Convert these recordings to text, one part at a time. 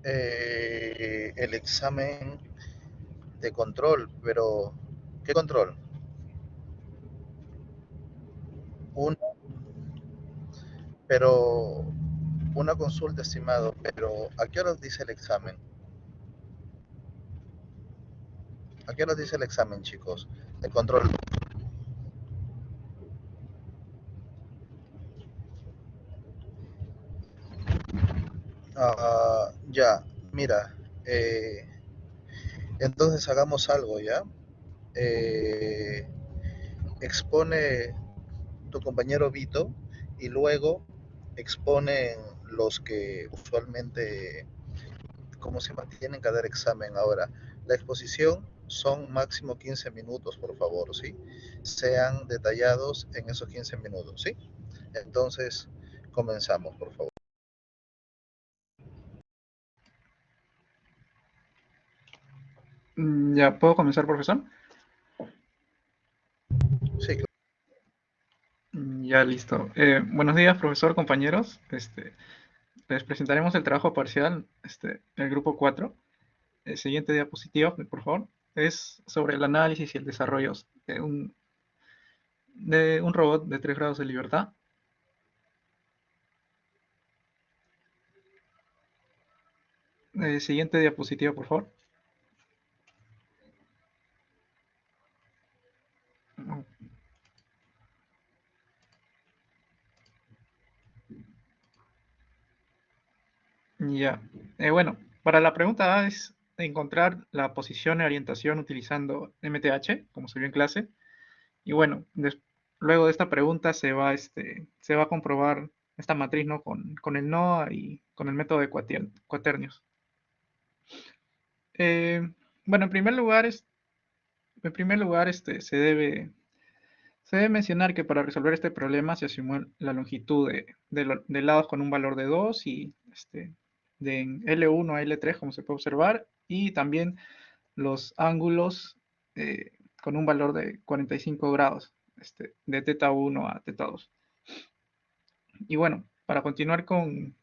El examen de control, pero ¿qué control? Un, pero una consulta, estimado, pero ¿a qué horas dice el examen? ¿A qué horas dice el examen, chicos? De control. Ya, mira, entonces hagamos algo, ¿ya? Eh, expone tu compañero Vito y luego exponen los que usualmente, ¿cómo se llama? Tienen que dar examen ahora. La exposición son máximo 15 minutos, por favor, ¿sí? Sean detallados en esos 15 minutos, ¿sí? Entonces, comenzamos, por favor. ¿Ya puedo comenzar, profesor? Sí, Ya listo. Buenos días, profesor, compañeros. Les presentaremos el trabajo parcial, el grupo 4. El siguiente diapositiva, por favor, es sobre el análisis y el desarrollo de un robot de 3 grados de libertad. Siguiente diapositiva, por favor. Ya. Bueno, para la pregunta A es encontrar la posición y orientación utilizando MTH, como se vio en clase. Y bueno, luego de esta pregunta se va a comprobar esta matriz, ¿no? Con el NOA y con el método de cuaternios. Eh, bueno, en primer lugar se debe mencionar que para resolver este problema se asumió la longitud de lados con un valor de 2 y de L1 a L3, como se puede observar, y también los ángulos con un valor de 45 grados, de teta 1 a teta 2. Y bueno, para continuar con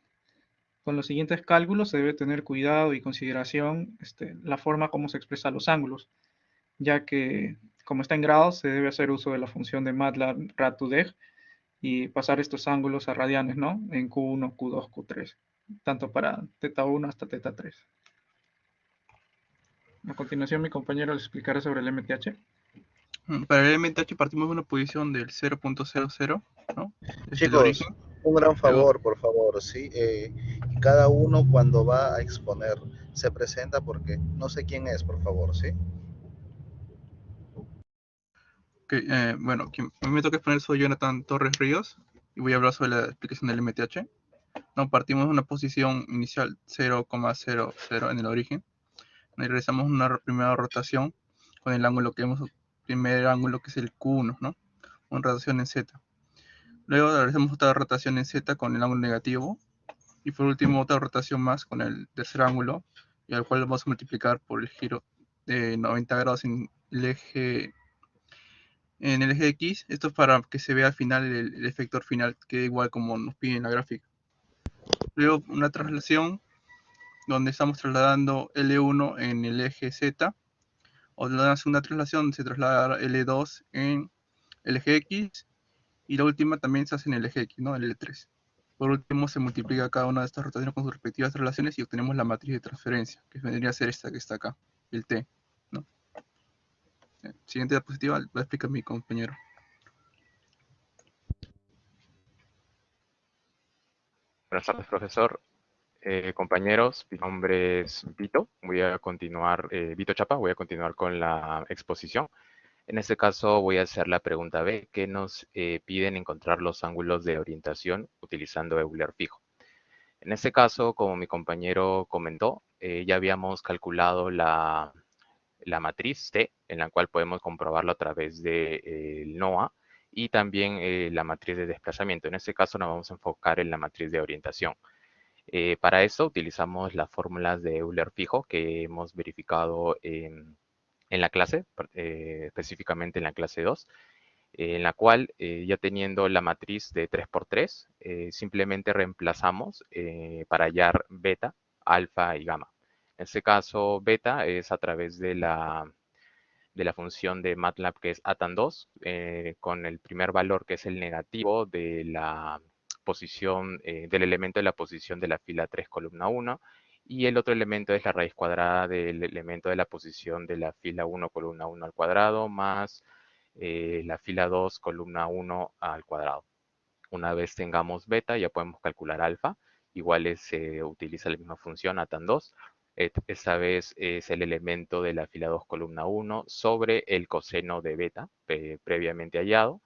los siguientes cálculos se debe tener cuidado y consideración la forma como se expresan los ángulos, ya que como está en grados se debe hacer uso de la función de MATLAB RAD2DEG y pasar estos ángulos a radianes, ¿no? En Q1, Q2, Q3, tanto para teta 1 hasta teta 3. A continuación mi compañero les explicará sobre el MTH. Para el MTH partimos de una posición del 0.00, ¿no? Desde el chicos, origen. un gran Luego, favor, por favor, ¿sí? Cada uno cuando va a exponer se presenta porque no sé quién es, por favor, ¿sí? bueno, quien a mí me toca exponer soy Jonathan Torres Ríos y voy a hablar sobre la explicación del MTH. No, partimos de una posición inicial 0,00 en el origen. Y realizamos una primera rotación con el ángulo que vemos, primer ángulo que es el Q1, ¿no? Una rotación en Z. Luego realizamos otra rotación en Z con el ángulo negativo. Y por último otra rotación más con el tercer ángulo, y al cual vamos a multiplicar por el giro de 90 grados en el eje X. Esto es para que se vea al final el efector final, que igual como nos pide en la gráfica. Luego una traslación donde estamos trasladando L1 en el eje Z, o la segunda traslación se traslada L2 en el eje X, y la última también se hace en el eje X, ¿no? El L3. Por último, se multiplica cada una de estas rotaciones con sus respectivas relaciones y obtenemos la matriz de transferencia, que vendría a ser esta que está acá, el T, ¿no? Siguiente diapositiva, va a explicar mi compañero. Buenas tardes, profesor. Compañeros, mi nombre es Vito. Vito Chapa, voy a continuar con la exposición. En este caso voy a hacer la pregunta B, que nos piden encontrar los ángulos de orientación utilizando Euler fijo. En este caso, como mi compañero comentó, ya habíamos calculado la matriz T, en la cual podemos comprobarlo a través del NOA, y también la matriz de desplazamiento. En este caso nos vamos a enfocar en la matriz de orientación. Para eso utilizamos las fórmulas de Euler fijo que hemos verificado en la clase, específicamente en la clase 2, en la cual ya teniendo la matriz de 3 por 3, simplemente reemplazamos para hallar beta alfa y gamma. En este caso, beta es a través de la función de MATLAB que es atan2, con el primer valor que es el negativo de la posición, del elemento de la posición de la fila 3, columna 1, y el otro elemento es la raíz cuadrada del elemento de la posición de la fila 1, columna 1 al cuadrado, más la fila 2, columna 1 al cuadrado. Una vez tengamos beta, ya podemos calcular alfa. Igual se utiliza la misma función atan2. Esta vez es el elemento de la fila 2, columna 1 sobre el coseno de beta previamente hallado.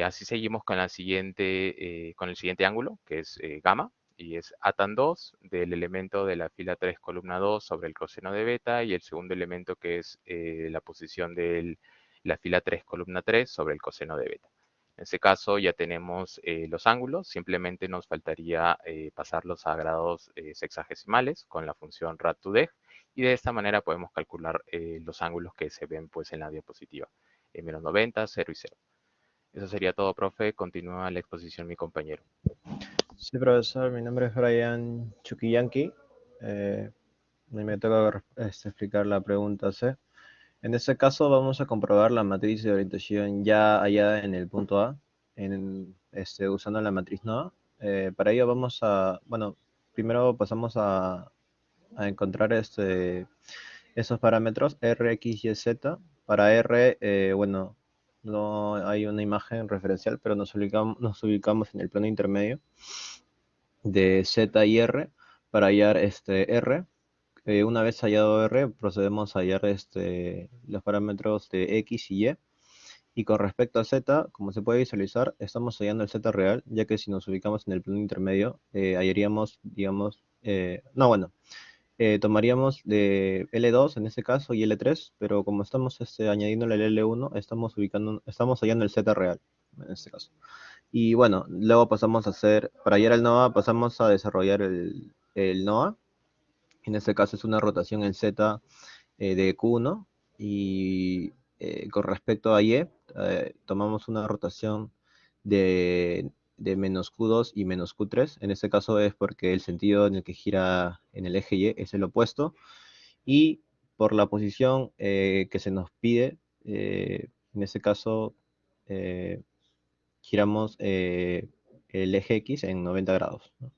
Así seguimos con, con el siguiente ángulo, que es gamma, y es atan2 del elemento de la fila 3, columna 2 sobre el coseno de beta, y el segundo elemento que es la posición de la fila 3, columna 3 sobre el coseno de beta. En este caso ya tenemos los ángulos, simplemente nos faltaría pasarlos a grados sexagesimales con la función rad2deg, y de esta manera podemos calcular los ángulos que se ven pues en la diapositiva, menos 90, 0 y 0. Eso sería todo, profe. Continúa la exposición mi compañero. Sí, profesor, mi nombre es Brian Chuquillanqui. Me toca explicar la pregunta C. En este caso vamos a comprobar la matriz de orientación ya hallada en el punto A, usando la matriz NOA. Para ello vamos a, bueno, primero pasamos a encontrar esos parámetros R, X, Y, Z. Para R, bueno, no hay una imagen referencial, pero nos ubicamos en el plano intermedio de Z y R para hallar R. Una vez hallado R, procedemos a hallar los parámetros de X y Y. Y con respecto a Z, como se puede visualizar, estamos hallando el Z real, ya que si nos ubicamos en el plano intermedio, hallaríamos, digamos, tomaríamos de L2 en este caso y L3, pero como estamos añadiendo el L1, estamos hallando el Z real en este caso. Y bueno, luego pasamos a hacer, para hallar el NOA, pasamos a desarrollar el NOA. En este caso es una rotación en Z de Q1. Y con respecto a Y, tomamos una rotación de menos Q2 y menos Q3. En este caso es porque el sentido en el que gira en el eje Y es el opuesto. Y por la posición que se nos pide, en este caso giramos el eje X en 90 grados, ¿no?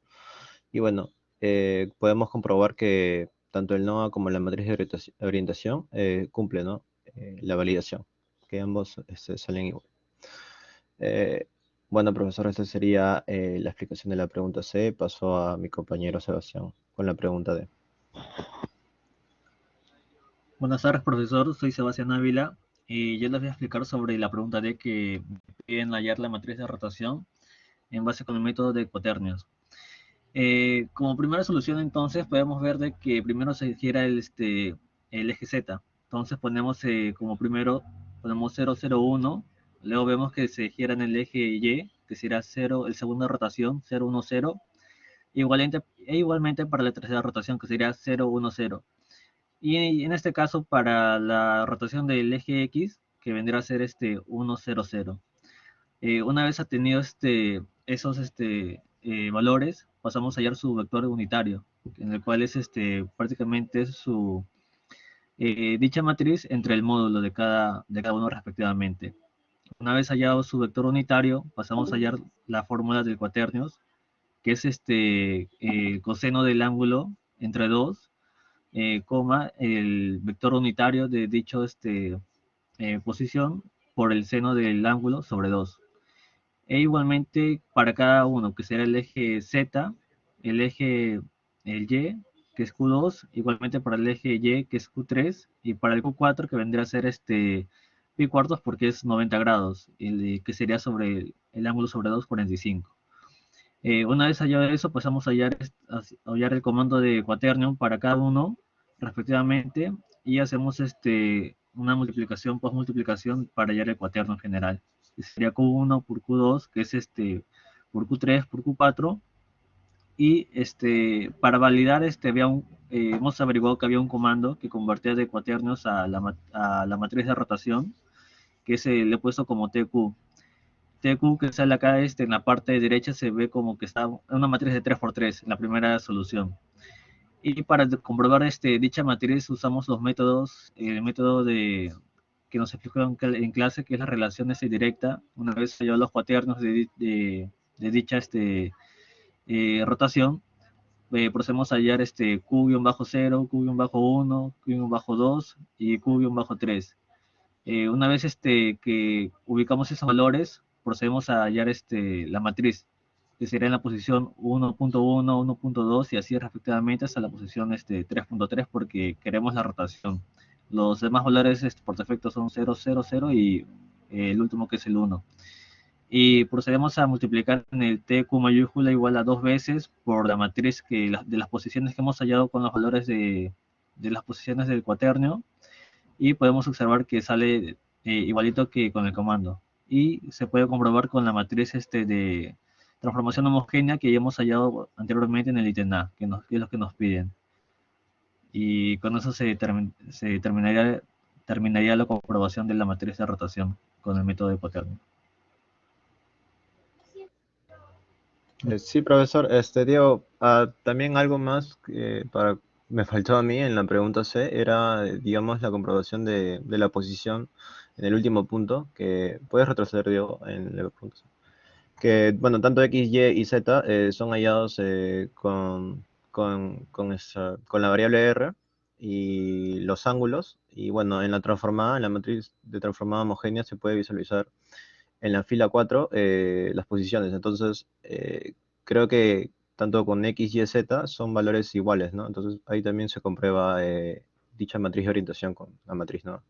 Y bueno, podemos comprobar que tanto el NOA como la matriz de orientación cumple, ¿no? La validación, que ambos salen igual. Bueno, profesor, esta sería la explicación de la pregunta C. Paso a mi compañero Sebastián con la pregunta D. Buenas tardes, profesor. Soy Sebastián Ávila y yo les voy a explicar sobre la pregunta D que piden hallar la matriz de rotación en base con el método de cuaternios. Como primera solución, entonces, podemos ver de que primero se gira el eje Z. Entonces ponemos como primero, ponemos 0, 0, 1. Luego vemos que se gira en el eje Y, que será 0, el segunda rotación, 0, 1, 0. Igualmente para la tercera rotación, que sería 0, 1, 0. Y en este caso, para la rotación del eje X, que vendrá a ser 1, 0, 0. Una vez obtenido esos valores, pasamos a hallar su vector unitario, en el cual es prácticamente su dicha matriz entre el módulo de cada uno respectivamente. Una vez hallado su vector unitario, pasamos a hallar la fórmula del cuaternios, que es coseno del ángulo entre 2, coma, el vector unitario de dicho posición por el seno del ángulo sobre 2. E igualmente para cada uno, que será el eje Z, el eje el Y, que es Q2, igualmente para el eje Y, que es Q3, y para el Q4, que vendría a ser pi cuartos, porque es 90 grados, que sería sobre el ángulo sobre 2, 45. Una vez hallado eso, pasamos a hallar el comando de quaternion para cada uno, respectivamente, y hacemos una multiplicación, postmultiplicación para hallar el cuaterno general. Sería Q1 por Q2, que es por Q3 por Q4. Y para validar, hemos averiguado que había un comando que convertía de cuaternios a la matriz de rotación, que le he puesto como TQ. TQ que sale acá en la parte derecha se ve como que está en una matriz de 3x3, en la primera solución. Y para comprobar dicha matriz usamos los métodos, el método que nos explicó en clase, que es la relación directa. Una vez hallados los cuaternos de dicha rotación, procedemos a hallar Q-0, Q-1, Q-2 y Q-3. Una vez que ubicamos esos valores, procedemos a hallar la matriz, que sería en la posición 1.1, 1.2 y así respectivamente hasta la posición 3.3 porque queremos la rotación. Los demás valores por defecto son 0, 0, 0 y el último que es el 1. Y procedemos a multiplicar en el TQ mayúscula igual a 2 veces por la matriz de las posiciones que hemos hallado con los valores de las posiciones del cuaternio, y podemos observar que sale igualito que con el comando. Y se puede comprobar con la matriz de transformación homogénea que ya hemos hallado anteriormente en el ítem A, que es lo que nos piden. Y con eso se terminaría la comprobación de la matriz de rotación con el método de cuaternio. Sí, profesor. Diego, también algo más que me faltó a mí en la pregunta C era, digamos, la comprobación de la posición en el último punto, que puedes retroceder, Diego, en el punto C. Que, bueno, tanto X, Y y Z son hallados con la variable R y los ángulos. Y bueno, en la matriz de transformada homogénea se puede visualizar en la fila 4 las posiciones. Entonces, creo que tanto con X, Y, Z son valores iguales, ¿no? Entonces, ahí también se comprueba dicha matriz de orientación con la matriz, ¿no?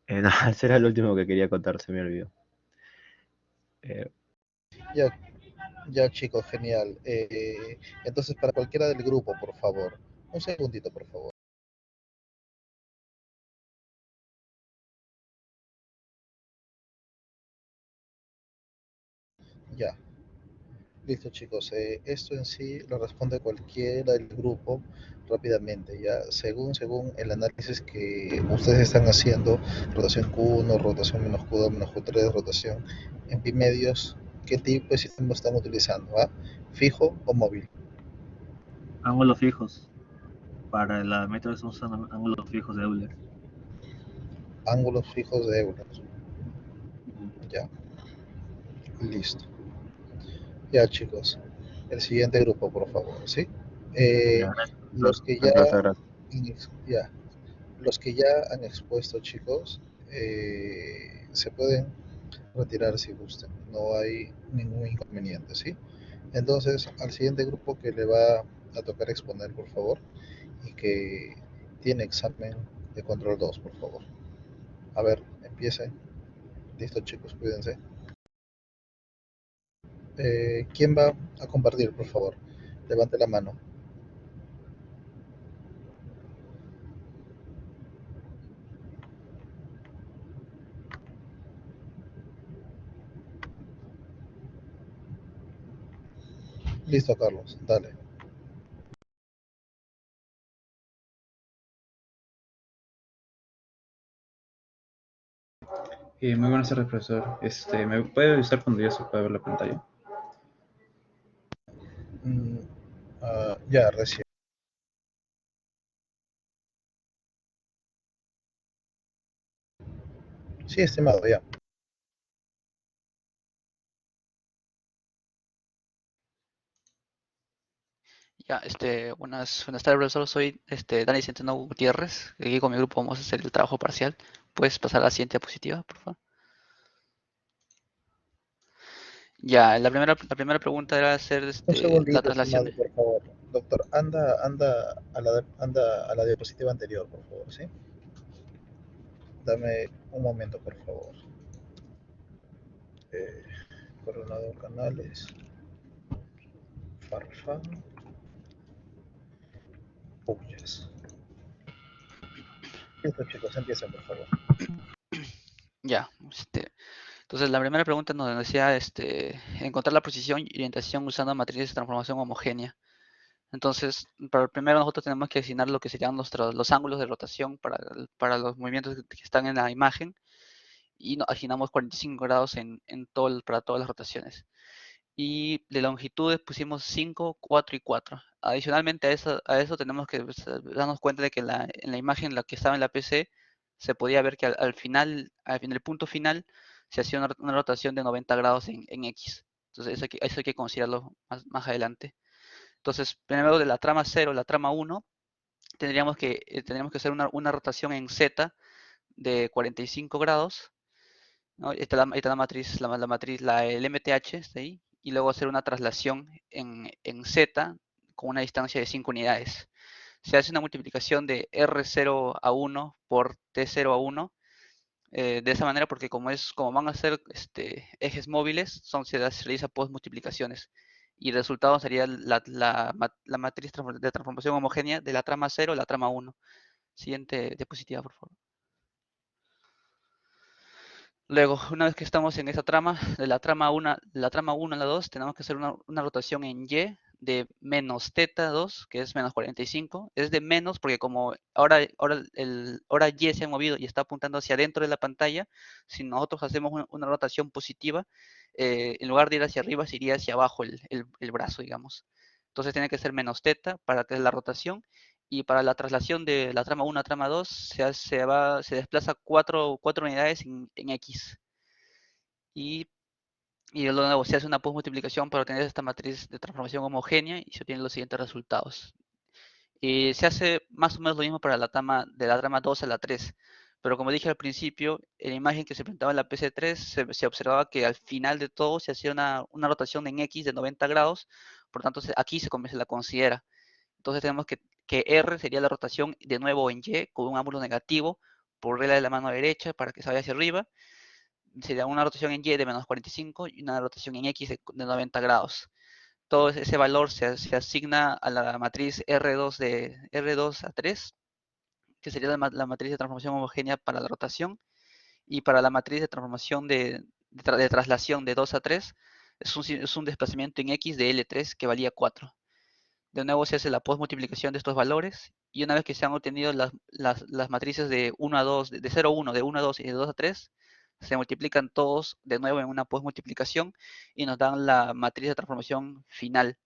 Nada, ese era el último que quería contar, se me olvidó. Ya, ya chicos, genial. Entonces, para cualquiera del grupo, por favor. Un segundito, por favor. Ya. Listo, chicos. Esto en sí lo responde cualquiera del grupo rápidamente, ya según el análisis que ustedes están haciendo, rotación Q1, rotación menos Q2, menos Q3, rotación en bimedios, ¿qué tipo de sistema están utilizando? ¿Ah? ¿Fijo o móvil? Ángulos fijos. Para la método estamos usando ángulos fijos de Euler. Ángulos fijos de Euler. Ya, listo. Ya, chicos. El siguiente grupo, por favor, ¿sí? Ya, Los que ya, ya, los que ya han expuesto, chicos, se pueden retirar si gustan. No hay ningún inconveniente, ¿sí? Entonces, al siguiente grupo que le va a tocar exponer, por favor, y que tiene examen de control 2, por favor. A ver, empiecen. Listo, chicos, cuídense. ¿Quién va a compartir, por favor? Levante la mano. Listo, Carlos, dale. Muy buenas tardes, profesor. ¿Me puede avisar cuando ya se pueda ver la pantalla? Ya, recién. Sí, estimado, ya. Ya, buenas tardes, profesor. Soy Dani Centeno Gutiérrez. Aquí con mi grupo vamos a hacer el trabajo parcial. ¿Puedes pasar a la siguiente diapositiva, por favor? Ya, la primera pregunta era hacer Un la segundito, traslación. estimado, por favor. Doctor, anda a la diapositiva anterior, por favor, ¿sí? Dame un momento, por favor. Coordinador canales. Farfán. Puyas. Listo, chicos, empiecen, por favor. Ya, entonces la primera pregunta nos decía encontrar la posición y orientación usando matrices de transformación homogénea. Entonces, para primero nosotros tenemos que asignar lo que serían los ángulos de rotación para los movimientos que están en la imagen y asignamos 45 grados para todas las rotaciones. Y de longitudes pusimos 5, 4 y 4. Adicionalmente a eso tenemos que darnos cuenta de que en la imagen la que estaba en la PC se podía ver que al final, en el punto final, se hacía una rotación de 90 grados en X. Entonces eso hay que considerarlo más adelante. Entonces, primero de la trama 0 a la trama 1, tendríamos que hacer una rotación en Z de 45 grados, ¿no? Ahí está la matriz, el MTH está ahí, y luego hacer una traslación en Z con una distancia de 5 unidades. Se hace una multiplicación de R0 a 1 por T0 a 1, de esa manera, porque como van a ser ejes móviles, se realiza post multiplicaciones. Y el resultado sería la matriz de transformación homogénea de la trama 0 a la trama 1. Siguiente diapositiva, por favor. Luego, una vez que estamos en esa trama, de la trama 1 a la 2, tenemos que hacer una rotación en Y de menos teta 2, que es menos 45. Es de menos porque como ahora Y se ha movido y está apuntando hacia adentro de la pantalla, si nosotros hacemos una rotación positiva, en lugar de ir hacia arriba, se iría hacia abajo el brazo, digamos. Entonces tiene que ser menos teta para hacer la rotación. Y para la traslación de la trama 1 a trama 2 se desplaza 4 unidades en X. Y de nuevo se hace una postmultiplicación para obtener esta matriz de transformación homogénea y se obtienen los siguientes resultados. Se hace más o menos lo mismo para de la trama 2 a la 3. Pero como dije al principio, en la imagen que se presentaba en la PC3 se observaba que al final de todo se hacía una rotación en X de 90 grados. Por tanto, aquí se la considera. Entonces tenemos que R sería la rotación de nuevo en Y con un ángulo negativo por regla de la mano derecha para que se vaya hacia arriba. Sería una rotación en Y de menos 45 y una rotación en X de 90 grados. Todo ese valor se asigna a la matriz R2 a 3, que sería la matriz de transformación homogénea para la rotación. Y para la matriz de transformación de traslación de 2 a 3, es un desplazamiento en X de L3 que valía 4. De nuevo se hace la postmultiplicación de estos valores y una vez que se han obtenido las matrices de 1 a 2, de 0 a 1, de 1 a 2 y de 2 a 3, se multiplican todos de nuevo en una postmultiplicación y nos dan la matriz de transformación final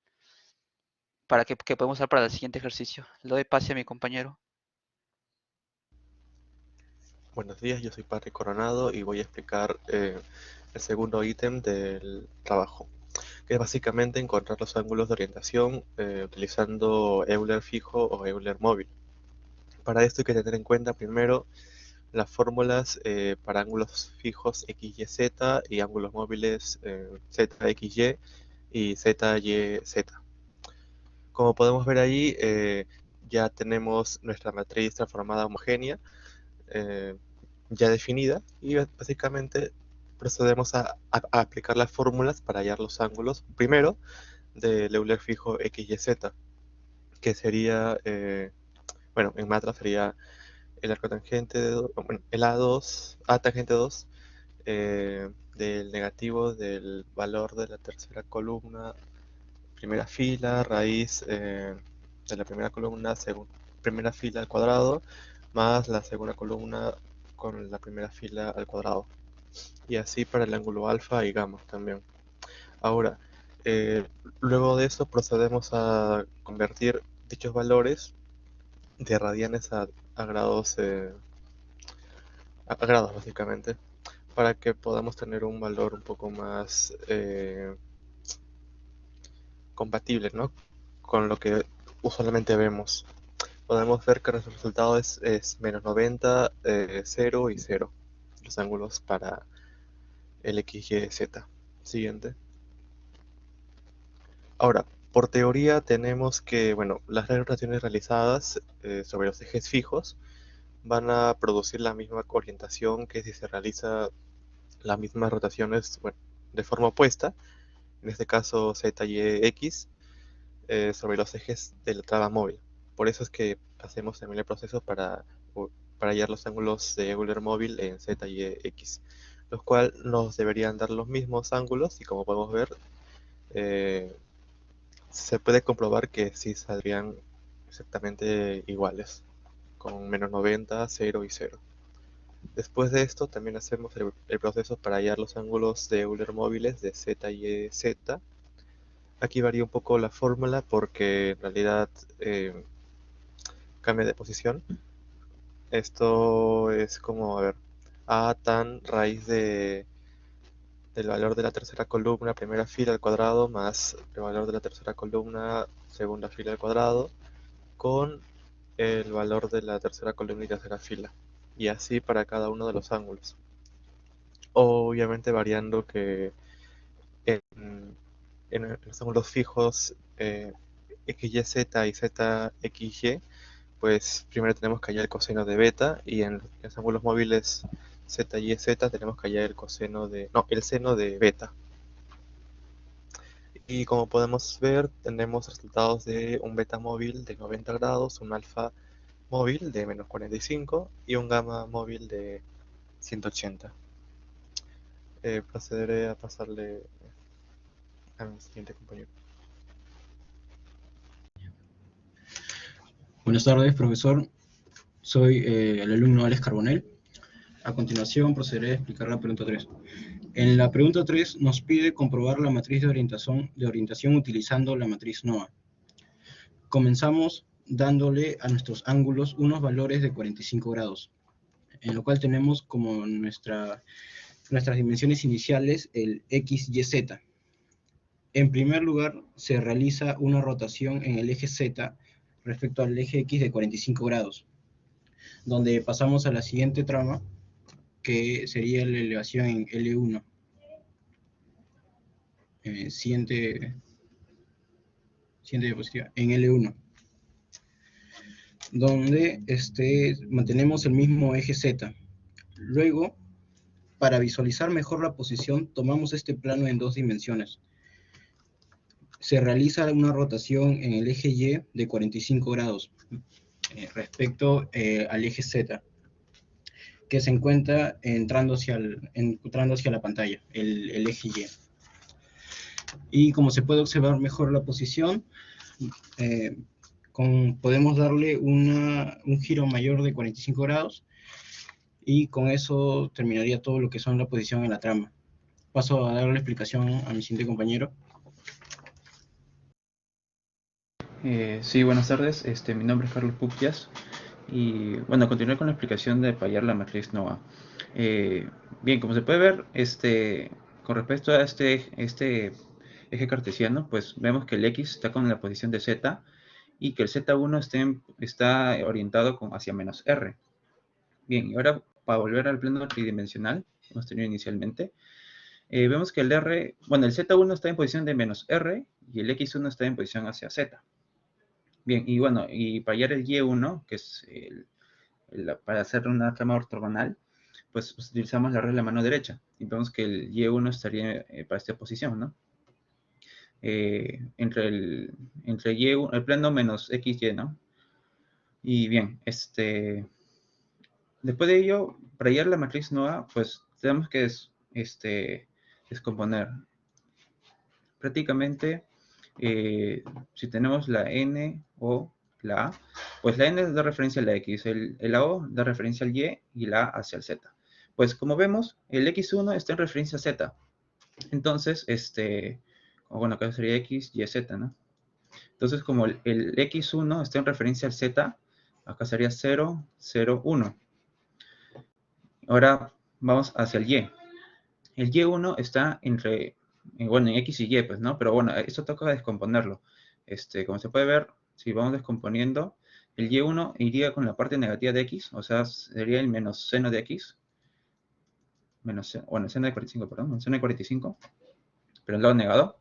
para que podemos usar para el siguiente ejercicio. Le doy pase a mi compañero. Buenos días, yo soy Patrick Coronado y voy a explicar el segundo ítem del trabajo, que es básicamente encontrar los ángulos de orientación utilizando Euler fijo o Euler móvil. Para esto hay que tener en cuenta primero las fórmulas para ángulos fijos x, y, z y ángulos móviles z, x, y y z, y, z. Como podemos ver ahí, ya tenemos nuestra matriz transformada homogénea ya definida y básicamente procedemos a aplicar las fórmulas para hallar los ángulos primero del Euler fijo x, y, z, que sería, bueno, en MATLAB sería el arco tangente de bueno, el A2, A tangente 2 del negativo del valor de la tercera columna, primera fila, raíz de la primera columna, primera fila al cuadrado, más la segunda columna con la primera fila al cuadrado. Y así para el ángulo alfa y gamma también. Ahora, luego de eso procedemos a convertir dichos valores de radianes a grados, a grados básicamente, para que podamos tener un valor un poco más compatible, ¿no?, con lo que usualmente vemos. Podemos ver que el resultado es menos 90, 0 y 0. Los ángulos para el x, y, z. Siguiente. Ahora, por teoría tenemos que, bueno, las rotaciones realizadas sobre los ejes fijos van a producir la misma orientación que si se realiza las mismas rotaciones, bueno, de forma opuesta, en este caso z, y, x, sobre los ejes de la trama móvil. Por eso es que hacemos también el proceso para hallar los ángulos de Euler móvil en z, y, x, los cuales nos deberían dar los mismos ángulos y como podemos ver, se puede comprobar que sí saldrían exactamente iguales, con menos 90, 0 y 0. Después de esto también hacemos el proceso para hallar los ángulos de Euler móviles de z, y, z Aquí varía un poco la fórmula porque en realidad cambia de posición. Esto es como, a ver, a tan raíz del valor de la tercera columna, primera fila al cuadrado, más el valor de la tercera columna, segunda fila al cuadrado, con el valor de la tercera columna y tercera fila. Y así para cada uno de los ángulos. Obviamente variando que en los ángulos fijos XYZ y ZXY, pues primero tenemos que hallar el coseno de beta, y en los ángulos móviles Z y Z tenemos que hallar el el seno de beta. Y como podemos ver, tenemos resultados de un beta móvil de 90 grados, un alfa móvil de menos 45 y un gamma móvil de 180. Procederé a pasarle a mi siguiente compañero. Buenas tardes, profesor. Soy el alumno Alex Carbonell. A continuación procederé a explicar la pregunta 3. En la pregunta 3 nos pide comprobar la matriz de orientación utilizando la matriz NOA. Comenzamos dándole a nuestros ángulos unos valores de 45 grados, en lo cual tenemos como nuestras dimensiones iniciales el X, Y, Z. En primer lugar, se realiza una rotación en el eje Z respecto al eje X de 45 grados, donde pasamos a la siguiente trama, que sería la elevación en L1. Siguiente diapositiva, en L1, donde mantenemos el mismo eje Z. Luego, para visualizar mejor la posición, tomamos este plano en 2 dimensiones. Se realiza una rotación en el eje Y de 45 grados respecto al eje Z, que se encuentra entrando hacia la pantalla, el eje Y. Y como se puede observar mejor la posición, podemos darle un giro mayor de 45 grados, y con eso terminaría todo lo que son la posición en la trama. Paso a dar la explicación a mi siguiente compañero. Sí, buenas tardes. Mi nombre es Carlos Pupias. Y bueno, continuaré con la explicación de hallar la matriz NOA. Bien, como se puede ver, con respecto a este eje cartesiano, pues vemos que el X está con la posición de Z y que el Z1 está orientado hacia menos R. Bien, y ahora para volver al plano tridimensional que hemos tenido inicialmente, vemos que el Z1 está en posición de menos R y el X1 está en posición hacia Z. Bien, y bueno, y para hallar el Y1, que es para hacer una trama ortogonal, pues utilizamos la regla de la mano derecha. Y vemos que el Y1 estaría para esta posición, ¿no? Entre el Y1, el plano menos XY, ¿no? Y bien, después de ello, para hallar la matriz NOA, pues tenemos que descomponer. Prácticamente, si tenemos la N o la A, pues la N da referencia a la X, la O da referencia al Y y la A hacia el Z. Pues como vemos, el X1 está en referencia a Z. Entonces, bueno, acá sería X, Y, Z, ¿no? Entonces, como el X1 está en referencia al Z, acá sería 0, 0, 1. Ahora vamos hacia el Y. El Y1 está en X y Y, pues, ¿no? Pero bueno, esto toca descomponerlo. Como se puede ver, si vamos descomponiendo, el Y1 iría con la parte negativa de X, o sea, sería el menos seno de X. Seno de 45, perdón, seno de 45, pero el lado negado.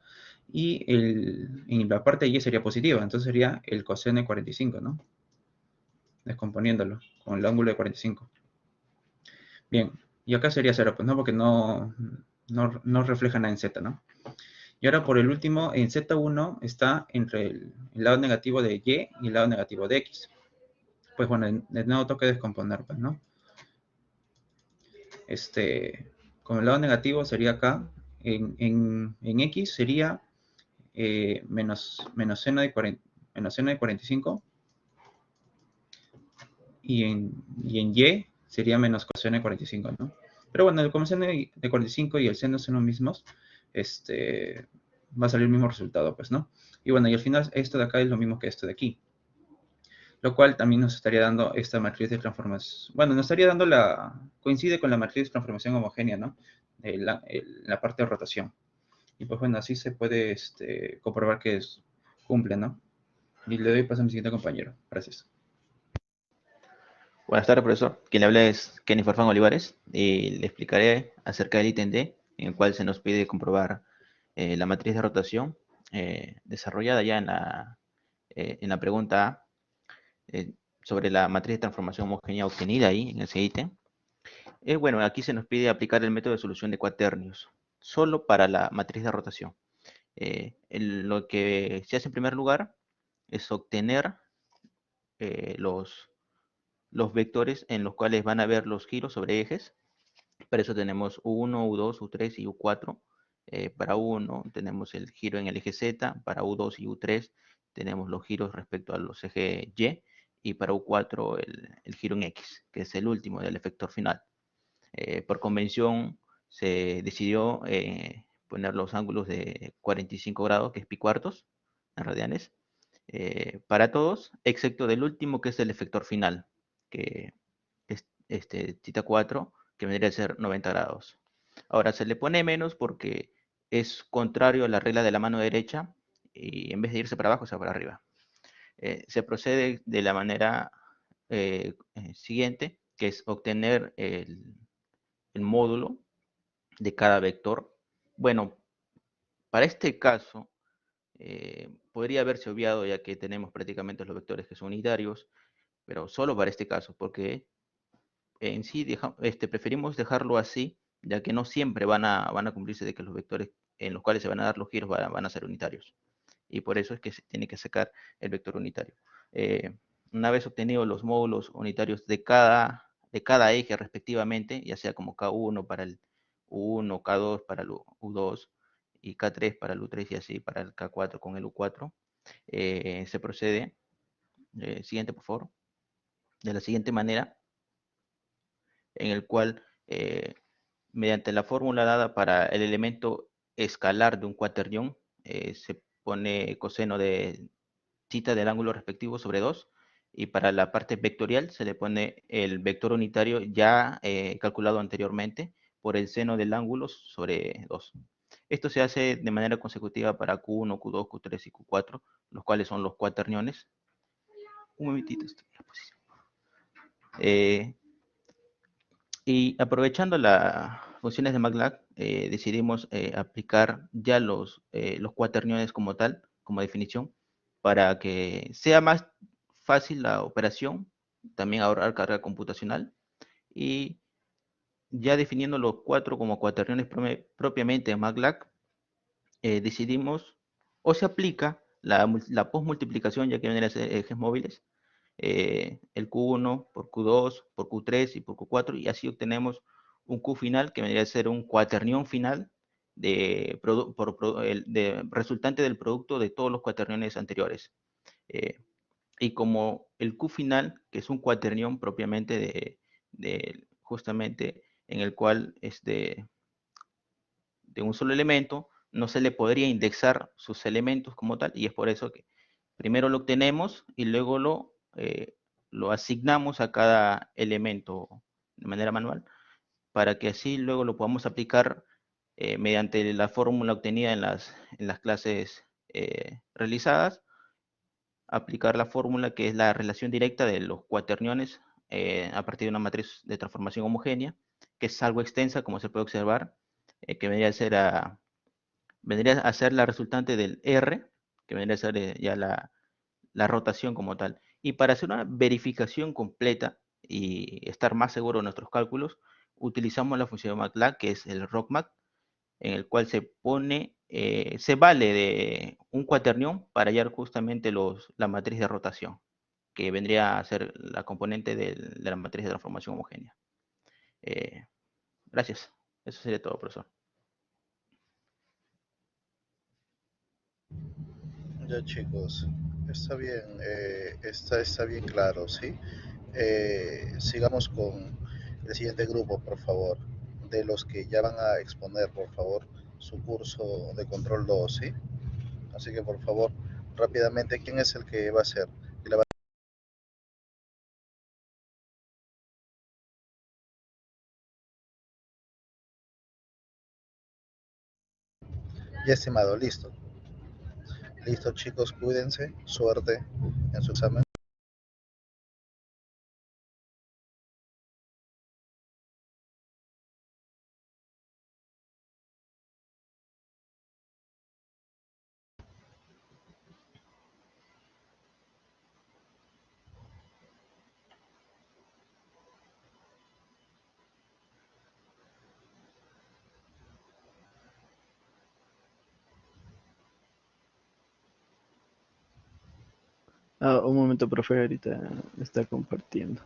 Y en la parte de Y sería positiva, entonces sería el coseno de 45, ¿no? Descomponiéndolo con el ángulo de 45. Bien, y acá sería 0, pues no, porque no refleja nada en Z, ¿no? Y ahora por el último, en Z1 está entre el lado negativo de Y y el lado negativo de X. Pues bueno, de nuevo toca descomponer, pues, ¿no? Con el lado negativo sería acá, en X sería menos seno de 45, y en Y sería menos coseno de 45, ¿no? Pero bueno, como el seno de 45 y el seno son los mismos, va a salir el mismo resultado, pues, ¿no? Y bueno, y al final esto de acá es lo mismo que esto de aquí, lo cual también nos estaría dando esta matriz de transformación. Bueno, nos estaría dando coincide con la matriz de transformación homogénea, ¿no? La parte de rotación. Y pues bueno, así se puede comprobar que cumple, ¿no? Y le doy paso a mi siguiente compañero. Gracias. Buenas tardes, profesor. Quien le habla es Kenny Farfán Olivares y le explicaré acerca del ítem D, en el cual se nos pide comprobar la matriz de rotación desarrollada ya en la pregunta A sobre la matriz de transformación homogénea obtenida ahí en ese ítem. Bueno, aquí se nos pide aplicar el método de solución de cuaternios, solo para la matriz de rotación. Lo que se hace en primer lugar es obtener los vectores en los cuales van a haber los giros sobre ejes. Para eso tenemos U1, U2, U3 y U4. Para U1 tenemos el giro en el eje Z, para U2 y U3 tenemos los giros respecto a los ejes Y, y para U4 el giro en X, que es el último del efector final. Por convención se decidió poner los ángulos de 45 grados, que es pi cuartos, en radianes, para todos, excepto del último, que es el efector final, que es θ 4, que vendría a ser 90 grados. Ahora, se le pone menos porque es contrario a la regla de la mano derecha, y en vez de irse para abajo, se va para arriba. Se procede de la manera siguiente, que es obtener el módulo de cada vector. Bueno, para este caso, podría haberse obviado, ya que tenemos prácticamente los vectores que son unitarios, pero solo para este caso, porque en sí preferimos dejarlo así, ya que no siempre van a cumplirse de que los vectores en los cuales se van a dar los giros van a ser unitarios. Y por eso es que se tiene que sacar el vector unitario. Una vez obtenidos los módulos unitarios de cada eje respectivamente, ya sea como K1 para el U1, K2 para el U2 y K3 para el U3 y así para el K4 con el U4, se procede, siguiente por favor, de la siguiente manera, en el cual mediante la fórmula dada para el elemento escalar de un cuaternión, se pone coseno de θ del ángulo respectivo sobre 2, y para la parte vectorial se le pone el vector unitario ya calculado anteriormente por el seno del ángulo sobre 2. Esto se hace de manera consecutiva para Q1, Q2, Q3 y Q4, los cuales son los cuaterniones. Un momentito, estoy en la posición. Y aprovechando las funciones de MATLAB, decidimos aplicar ya los cuaterniones como tal, como definición, para que sea más fácil la operación, también ahorrar carga computacional, y ya definiendo los 4 como cuaterniones propiamente en MATLAB, decidimos, o se aplica la postmultiplicación, ya que vienen a ser ejes móviles, el Q1 por Q2, por Q3 y por Q4, y así obtenemos un Q final que vendría a ser un cuaternión final resultante del producto de todos los cuaterniones anteriores. Y como el Q final, que es un cuaternión propiamente justamente en el cual es de un solo elemento, no se le podría indexar sus elementos como tal, y es por eso que primero lo obtenemos y luego lo asignamos a cada elemento de manera manual, para que así luego lo podamos aplicar mediante la fórmula obtenida en las clases realizadas, aplicar la fórmula que es la relación directa de los cuaterniones a partir de una matriz de transformación homogénea, que es algo extensa, como se puede observar, que vendría a ser la resultante del R, que vendría a ser ya la rotación como tal. Y para hacer una verificación completa y estar más seguro de nuestros cálculos, utilizamos la función de MATLAB, que es el ROCMAT, en el cual se vale de un cuaternión para hallar justamente la matriz de rotación, que vendría a ser la componente de la matriz de transformación homogénea. Gracias. Eso sería todo, profesor. Ya chicos, está bien, está bien claro, ¿sí? Sigamos con el siguiente grupo, por favor, de los que ya van a exponer, por favor, su curso de control 2, ¿sí? Así que por favor, rápidamente, ¿quién es el que va a hacer? Ya, estimado, listo. Listo, chicos, cuídense, suerte en su examen. Un momento, profe, ahorita está compartiendo.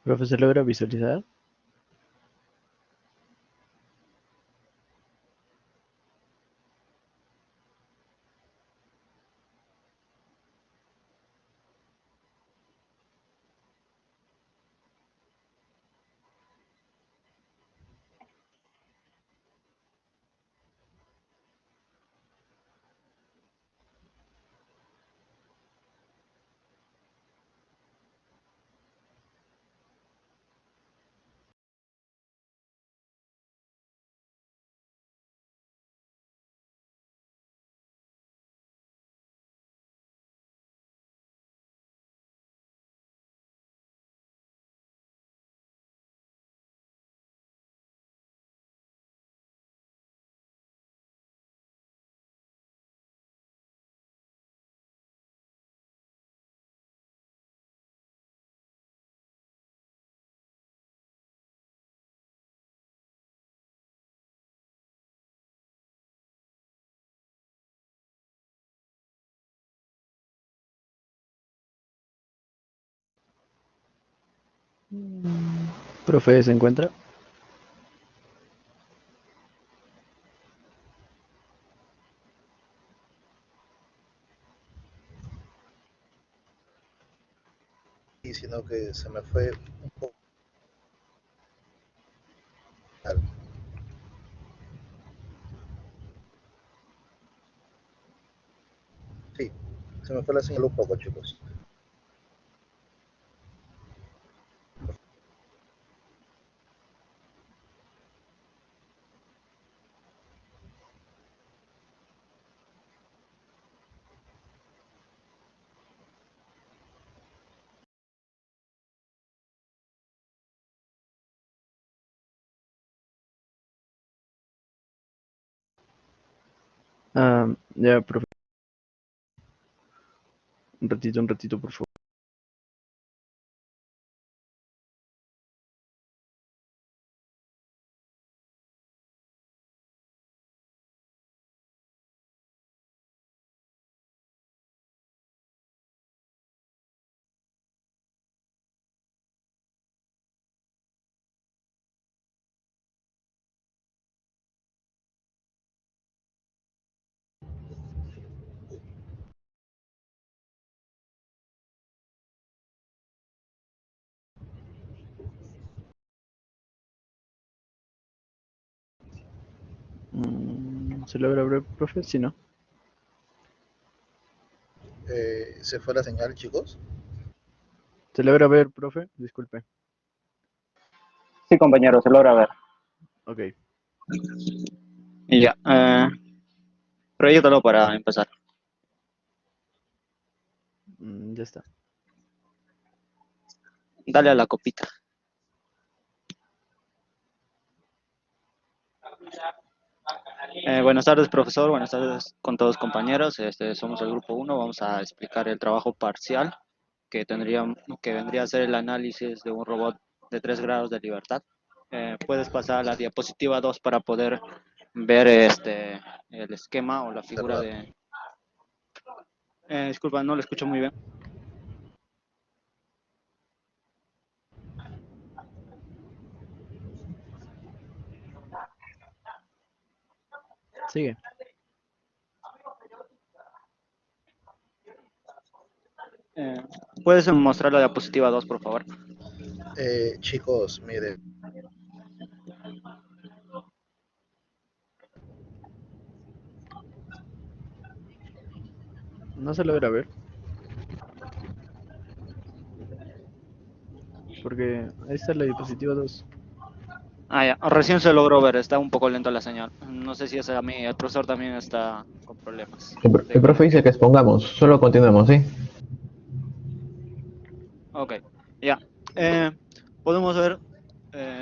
Profe, ¿se logra visualizar? Profe, ¿se encuentra? Y sino que se me fue un poco. Sí, se me fue la señal un poco, chicos. Ya, profe. Un ratito, por favor. ¿Se logra ver, profe? Si no. ¿Se fue la señal, chicos? ¿Se logra ver, profe? Disculpe. Sí, compañero, se logra ver. Ok. Y ya. Proyectalo para empezar. Ya está. Dale a la copita. Buenas tardes, profesor. Buenas tardes con todos compañeros. Somos el grupo 1. Vamos a explicar el trabajo parcial que vendría a ser el análisis de un robot de 3 grados de libertad. Puedes pasar a la diapositiva 2 para poder ver el esquema o la figura de... Disculpa, no lo escucho muy bien. Sigue. ¿Puedes mostrar la diapositiva 2, por favor? Chicos, miren, No se logra ver. Porque ahí está la diapositiva 2. Ah, ya. Recién se logró ver, está un poco lento la señal. No sé si es a mí, el profesor también está con problemas. El profe dice que expongamos, solo continuemos, ¿sí? Ok, ya. Podemos ver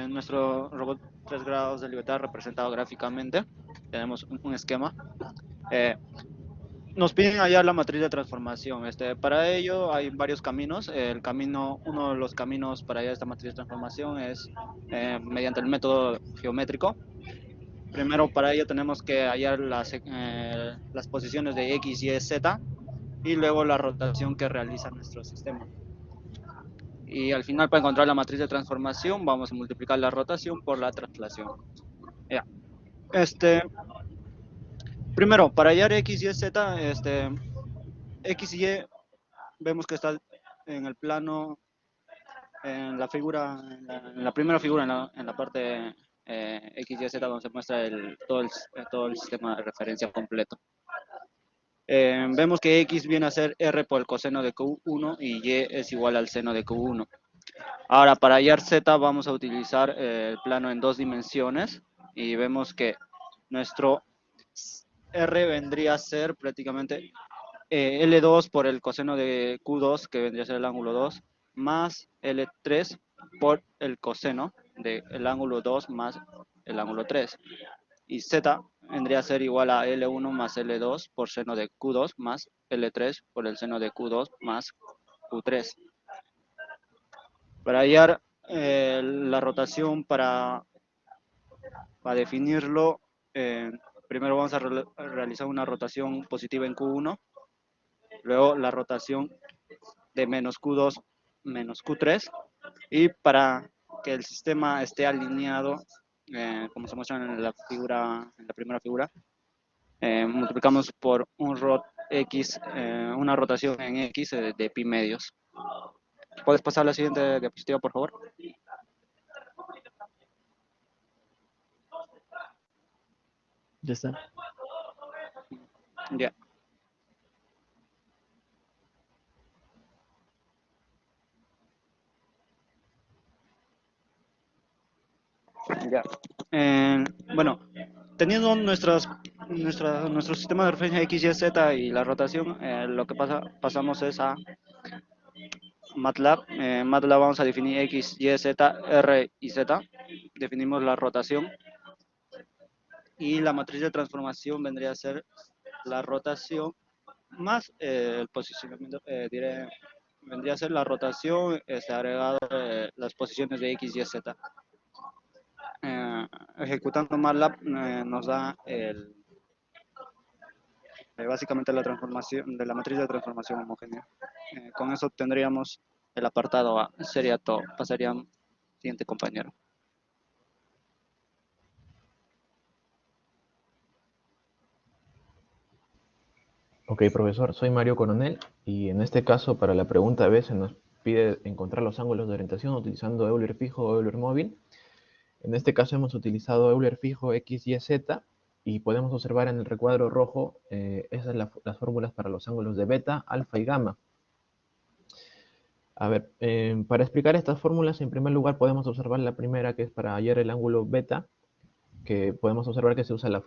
nuestro robot 3 grados de libertad representado gráficamente. Tenemos un esquema. Nos piden hallar la matriz de transformación. Para ello hay varios caminos. Uno de los caminos para hallar esta matriz de transformación es mediante el método geométrico. Primero, para ello tenemos que hallar las posiciones de X, Y, Z y luego la rotación que realiza nuestro sistema. Y al final, para encontrar la matriz de transformación, vamos a multiplicar la rotación por la traslación. Ya. Primero, para hallar X, Y, Z, X y Y vemos que está en el plano, en la figura, en la primera figura, en la parte X, Y, Z, donde se muestra todo el sistema de referencia completo. Vemos que X viene a ser R por el coseno de Q1 y Y es igual al seno de Q1. Ahora, para hallar Z vamos a utilizar el plano en 2 dimensiones y vemos que nuestro R vendría a ser prácticamente L2 por el coseno de Q2, que vendría a ser el ángulo 2, más L3 por el coseno del ángulo 2 más el ángulo 3. Y Z vendría a ser igual a L1 más L2 por seno de Q2 más L3 por el seno de Q2 más Q3. Para hallar la rotación, para definirlo, primero vamos a realizar una rotación positiva en Q1, luego la rotación de menos Q2 menos Q3, y para que el sistema esté alineado, como se muestra en la primera figura, multiplicamos por una rotación en X de pi medios. ¿Puedes pasar a la siguiente diapositiva, por favor? Ya está. Ya. Ya. Bueno, teniendo nuestro sistema de referencia X, Y, Z y la rotación, lo que pasamos es a MATLAB. En MATLAB vamos a definir X, Y, Z, R y Z. Definimos la rotación. Y la matriz de transformación vendría a ser la rotación más el posicionamiento, vendría a ser la rotación agregado las posiciones de X, Y, Z. Ejecutando MATLAB nos da básicamente la transformación de la matriz de transformación homogénea. Con eso tendríamos el apartado A. Sería todo. Pasaría al siguiente compañero. Ok, profesor, soy Mario Coronel y en este caso para la pregunta B se nos pide encontrar los ángulos de orientación utilizando Euler fijo o Euler móvil. En este caso hemos utilizado Euler fijo X, Y, Z y podemos observar en el recuadro rojo esas las fórmulas para los ángulos de beta, alfa y gamma. A ver, para explicar estas fórmulas, en primer lugar podemos observar la primera, que es para hallar el ángulo beta, que podemos observar que se usa la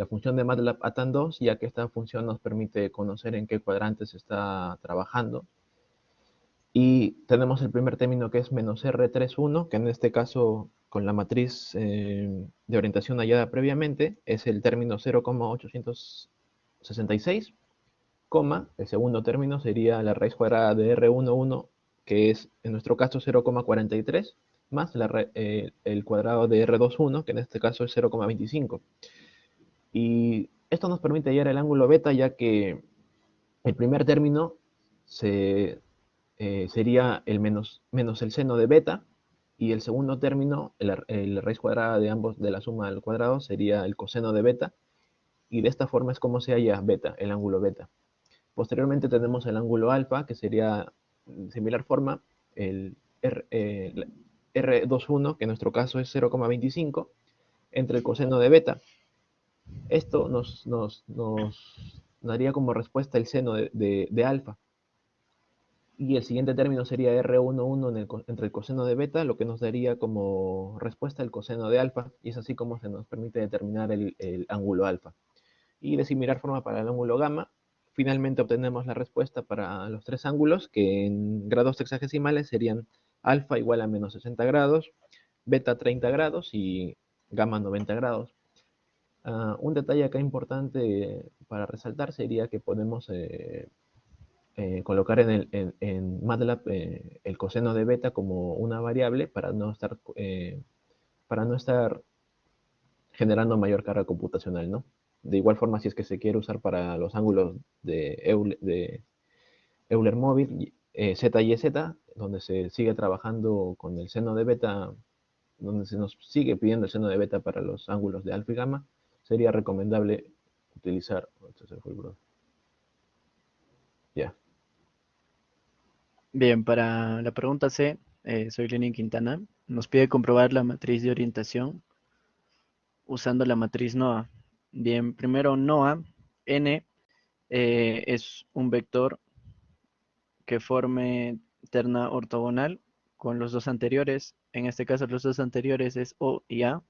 función de MATLAB ATAN2, ya que esta función nos permite conocer en qué cuadrante se está trabajando. Y tenemos el primer término que es menos R31, que en este caso, con la matriz de orientación hallada previamente, es el término 0,866, el segundo término sería la raíz cuadrada de R11, que es en nuestro caso 0,43, más el cuadrado de R21, que en este caso es 0,25. Y esto nos permite hallar el ángulo beta, ya que El primer término sería el menos el seno de beta, y el segundo término, la raíz cuadrada de ambos de la suma al cuadrado, sería el coseno de beta, y de esta forma es como se halla beta, el ángulo beta. Posteriormente tenemos el ángulo alfa, que sería de similar forma, el R21, que en nuestro caso es 0,25, entre el coseno de beta. Esto nos daría como respuesta el seno de alfa. Y el siguiente término sería R11 entre el coseno de beta, lo que nos daría como respuesta el coseno de alfa, y es así como se nos permite determinar el ángulo alfa. Y de similar forma para el ángulo gamma, finalmente obtenemos la respuesta para los tres ángulos, que en grados sexagesimales serían alfa igual a menos 60 grados, beta 30 grados y gamma 90 grados. Un detalle acá importante para resaltar sería que podemos colocar en MATLAB el coseno de beta como una variable para no estar generando mayor carga computacional, ¿no? De igual forma, si es que se quiere usar para los ángulos de Euler móvil, Z y Z, donde se sigue trabajando con el seno de beta, donde se nos sigue pidiendo el seno de beta para los ángulos de alfa y gamma, sería recomendable utilizar... Ya. Bien, para la pregunta C, soy Lenin Quintana. Nos pide comprobar la matriz de orientación usando la matriz NOA. Bien, primero NOA, N es un vector que forme terna ortogonal con los dos anteriores. En este caso los dos anteriores es O y A,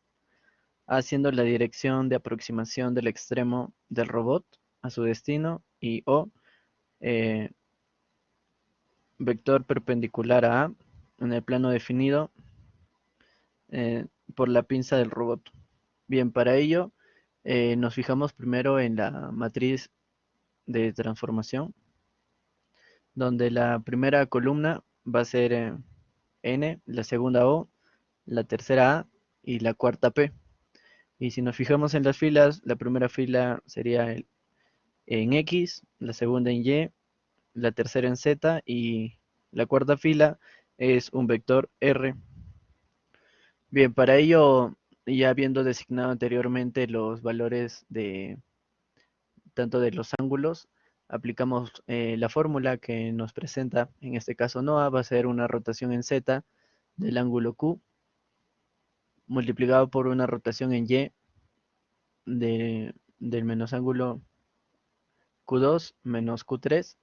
haciendo la dirección de aproximación del extremo del robot a su destino, y O, vector perpendicular a A en el plano definido por la pinza del robot. Bien, para ello nos fijamos primero en la matriz de transformación, donde la primera columna va a ser N, la segunda O, la tercera A y la cuarta P. Y si nos fijamos en las filas, la primera fila sería en X, la segunda en Y, la tercera en Z y la cuarta fila es un vector R. Bien, para ello, ya habiendo designado anteriormente los valores tanto de los ángulos, aplicamos la fórmula que nos presenta, en este caso NOA, va a ser una rotación en Z del ángulo Q, multiplicado por una rotación en Y del menos ángulo Q2 menos Q3,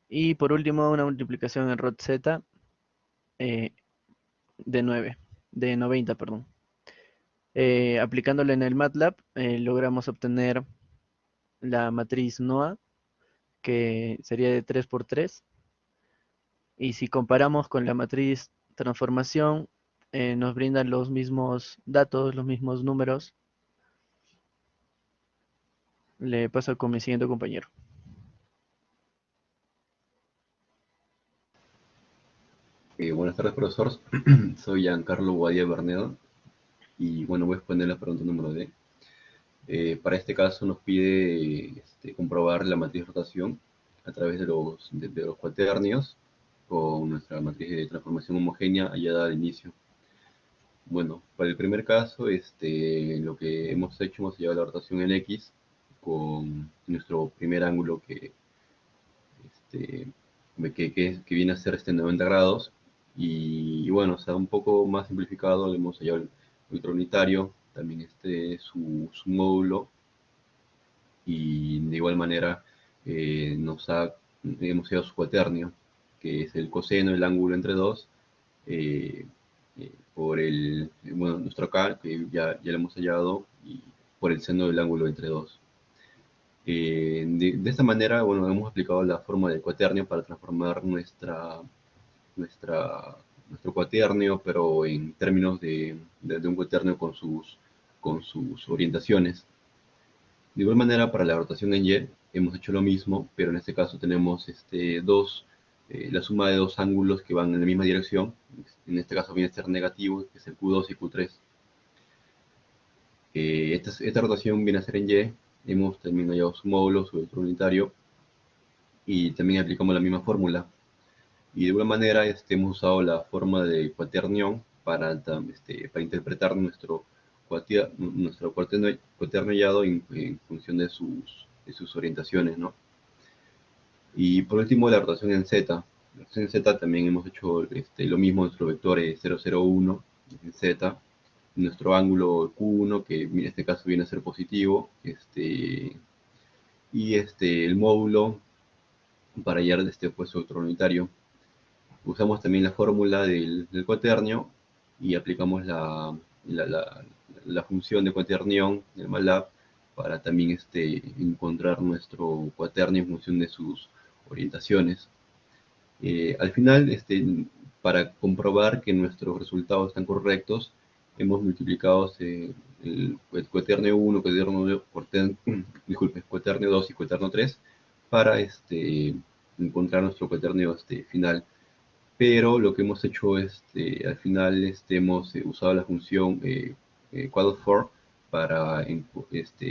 y por último una multiplicación en rot Z de 90, perdón. Aplicándole en el MATLAB, logramos obtener la matriz NOA, que sería de 3 por 3. Y si comparamos con la matriz transformación, nos brindan los mismos datos, los mismos números. Le paso con mi siguiente compañero. Buenas tardes, profesor. Soy Giancarlo Guadía Bernedo y bueno, voy a exponer la pregunta número D. Para este caso nos pide comprobar la matriz de rotación a través de los cuaternios con nuestra matriz de transformación homogénea hallada al inicio. Bueno, para el primer caso, lo que hemos llevado la rotación en X con nuestro primer ángulo que viene a ser 90 grados. Y bueno, o sea, un poco más simplificado, le hemos hallado el ultraunitario, también su módulo, y de igual manera hemos hallado su cuaternio, que es el coseno del ángulo entre dos, por nuestro acá, que ya lo hemos hallado, y por el seno del ángulo entre dos. De esta manera, bueno, hemos aplicado la fórmula del cuaternio para transformar nuestro cuaternio, pero en términos de un cuaternio con sus orientaciones. De igual manera, para la rotación en Y hemos hecho lo mismo, pero en este caso tenemos la suma de dos ángulos que van en la misma dirección. En este caso viene a ser negativo, que es el Q2 y Q3. Esta rotación viene a ser en Y. Hemos también hallado su módulo, su vector unitario, y también aplicamos la misma fórmula. Y de alguna manera hemos usado la forma de cuaternión para interpretar nuestro cuaternillado en función de sus orientaciones, ¿no? Y por último, la rotación en Z. La rotación en Z también hemos hecho lo mismo, nuestro vector es 0,01 en Z, nuestro ángulo Q1, que en este caso viene a ser positivo, y el módulo para hallar este opuesto electronunitario. Usamos también la fórmula del cuaternio y aplicamos la función de cuaternión del MATLAB para también encontrar nuestro cuaternio en función de sus orientaciones. Al final, para comprobar que nuestros resultados están correctos, hemos multiplicado el cuaternio 1, cuaternio 2 y cuaternio 3 para encontrar nuestro cuaternio final. Pero lo que hemos hecho al final hemos usado la función quad4 para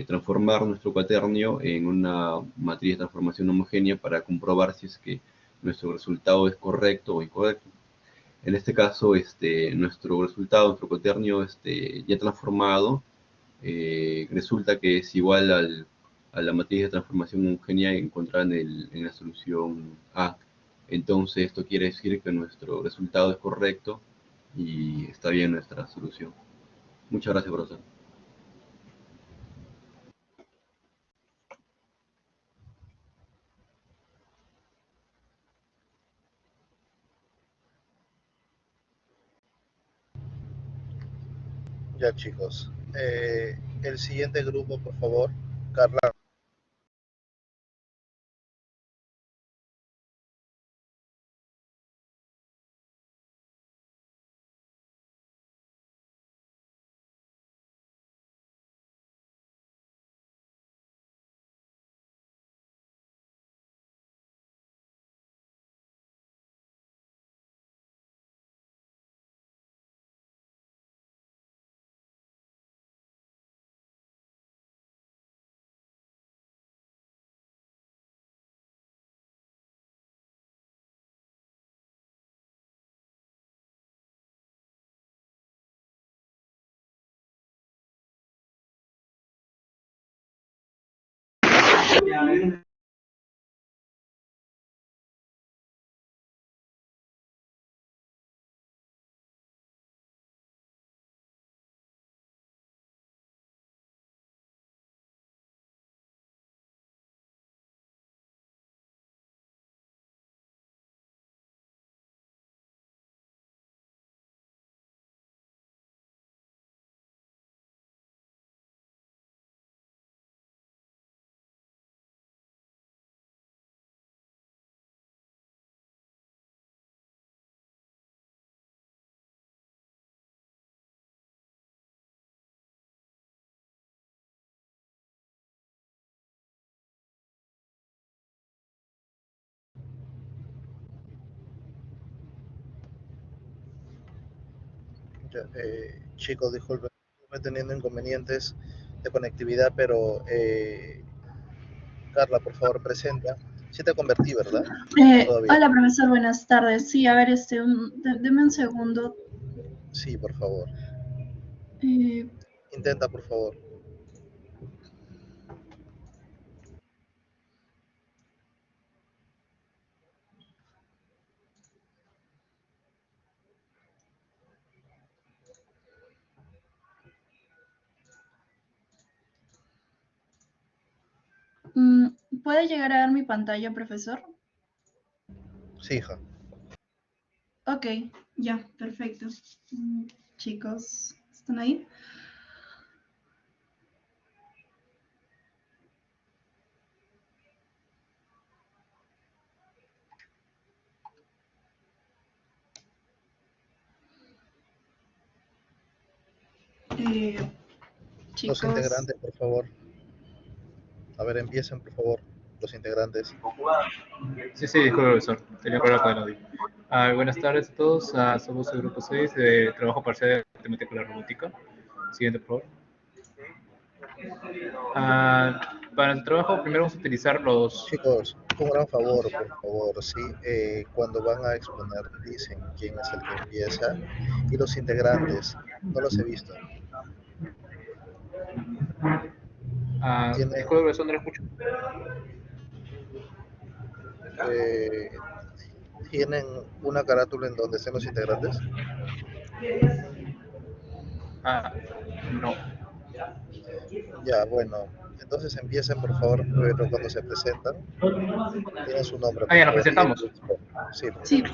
transformar nuestro cuaternio en una matriz de transformación homogénea para comprobar si es que nuestro resultado es correcto o incorrecto. En este caso, nuestro resultado, nuestro cuaternio ya transformado, resulta que es igual a la matriz de transformación homogénea encontrada en la solución A. Entonces, esto quiere decir que nuestro resultado es correcto y está bien nuestra solución. Muchas gracias, profesor. Ya, chicos. El siguiente grupo, por favor. Carla. Ya, chicos, disculpen, estoy teniendo inconvenientes de conectividad, pero Carla, por favor, presenta. Sí te convertí, ¿verdad? Todavía. Hola, profesor, buenas tardes. Sí, a ver, deme un segundo. Sí, por favor. Eh, Intenta, por favor. ¿Puede llegar a ver mi pantalla, profesor? Sí, hija. Ok, ya, perfecto. Chicos, ¿están ahí? Los Chicos. integrantes, por favor. A ver, empiecen, por favor, los integrantes. Sí, disculpe, profesor. Tenía problema con el audio. Buenas tardes a todos. Somos el grupo 6 de trabajo parcial de matemática de la robótica. Siguiente, por favor. Para el trabajo, primero vamos a utilizar los... Chicos, un gran favor, por favor, ¿sí? Cuando van a exponer, dicen quién es el que empieza y los integrantes. No los he visto. ¿Tienen, Disculpe, profesor, no lo escucho. ¿tienen una carátula en donde estén los integrantes? No. Ya, bueno. Entonces empiecen, por favor, pero cuando se presentan, tienen su nombre. Ya, nos presentamos. Sí. Sí.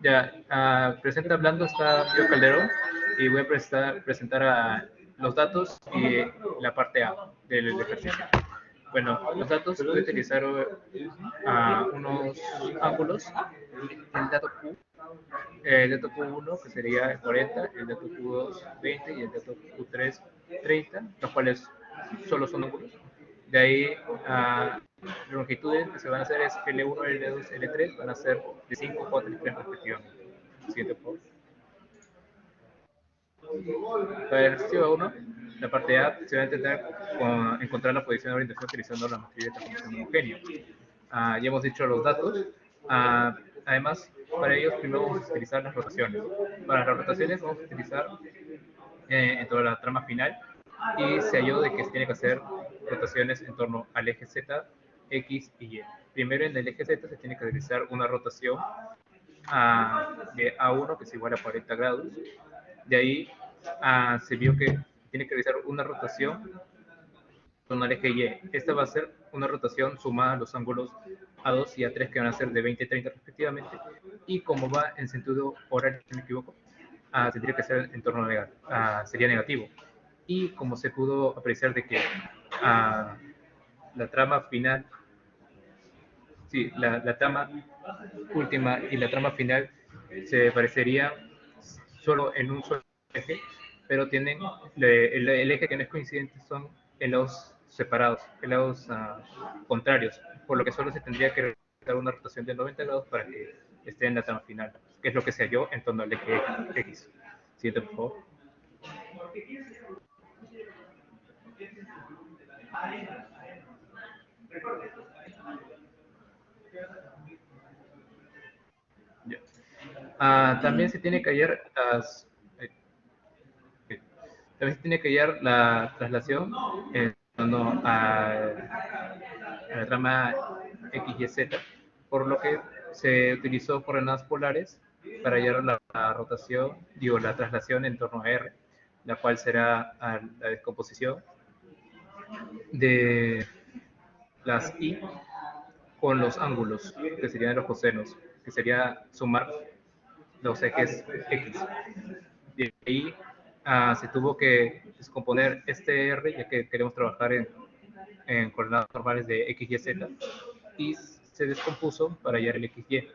Ya, presenta hablando está Pío Calderón y voy a presentar los datos y la parte A del ejercicio. Bueno, los datos voy a utilizar unos ángulos, el dato Q, el dato Q1 que sería 40, el dato Q2 20 y el dato Q3 30, los cuales solo son ángulos. De ahí las longitudes que se van a hacer es L1, L2, L3, van a ser de 5, 4 y 3 respectivamente. Siguiente, por favor. Para el ejercicio 1, la parte A se va a intentar encontrar la posición de orientación utilizando la matriz de transformación homogénea. Ya hemos dicho los datos. Además, para ellos primero vamos a utilizar las rotaciones. Para las rotaciones vamos a utilizar en toda la trama final y se halló de que se tiene que hacer rotaciones en torno al eje Z, X y Y. Primero en el eje Z se tiene que realizar una rotación de A1 que es igual a 40 grados. De ahí se vio que tiene que realizar una rotación con el eje Y. Esta va a ser una rotación sumada a los ángulos A2 y A3 que van a ser de 20 y 30 respectivamente. Y como va en sentido horario, si no me equivoco, tendría que ser en torno sería negativo. Y como se pudo apreciar de que la trama final, sí, la trama última y la trama final se parecerían solo en un solo eje, pero tienen el eje que no es coincidente son helados separados, helados contrarios, por lo que solo se tendría que realizar una rotación de 90 grados para que esté en la trama final, que es lo que se halló en torno al eje X. Siguiente, por favor. También se tiene que hallar la traslación en torno a la trama X y Z, por lo que se utilizó coordenadas polares para hallar la rotación, la traslación en torno a R, la cual será la descomposición de las I con los ángulos, que serían los cosenos, que sería sumar los ejes X. De ahí se tuvo que descomponer este R, ya que queremos trabajar en coordenadas normales de X, Y, Z, y se descompuso para hallar el XY.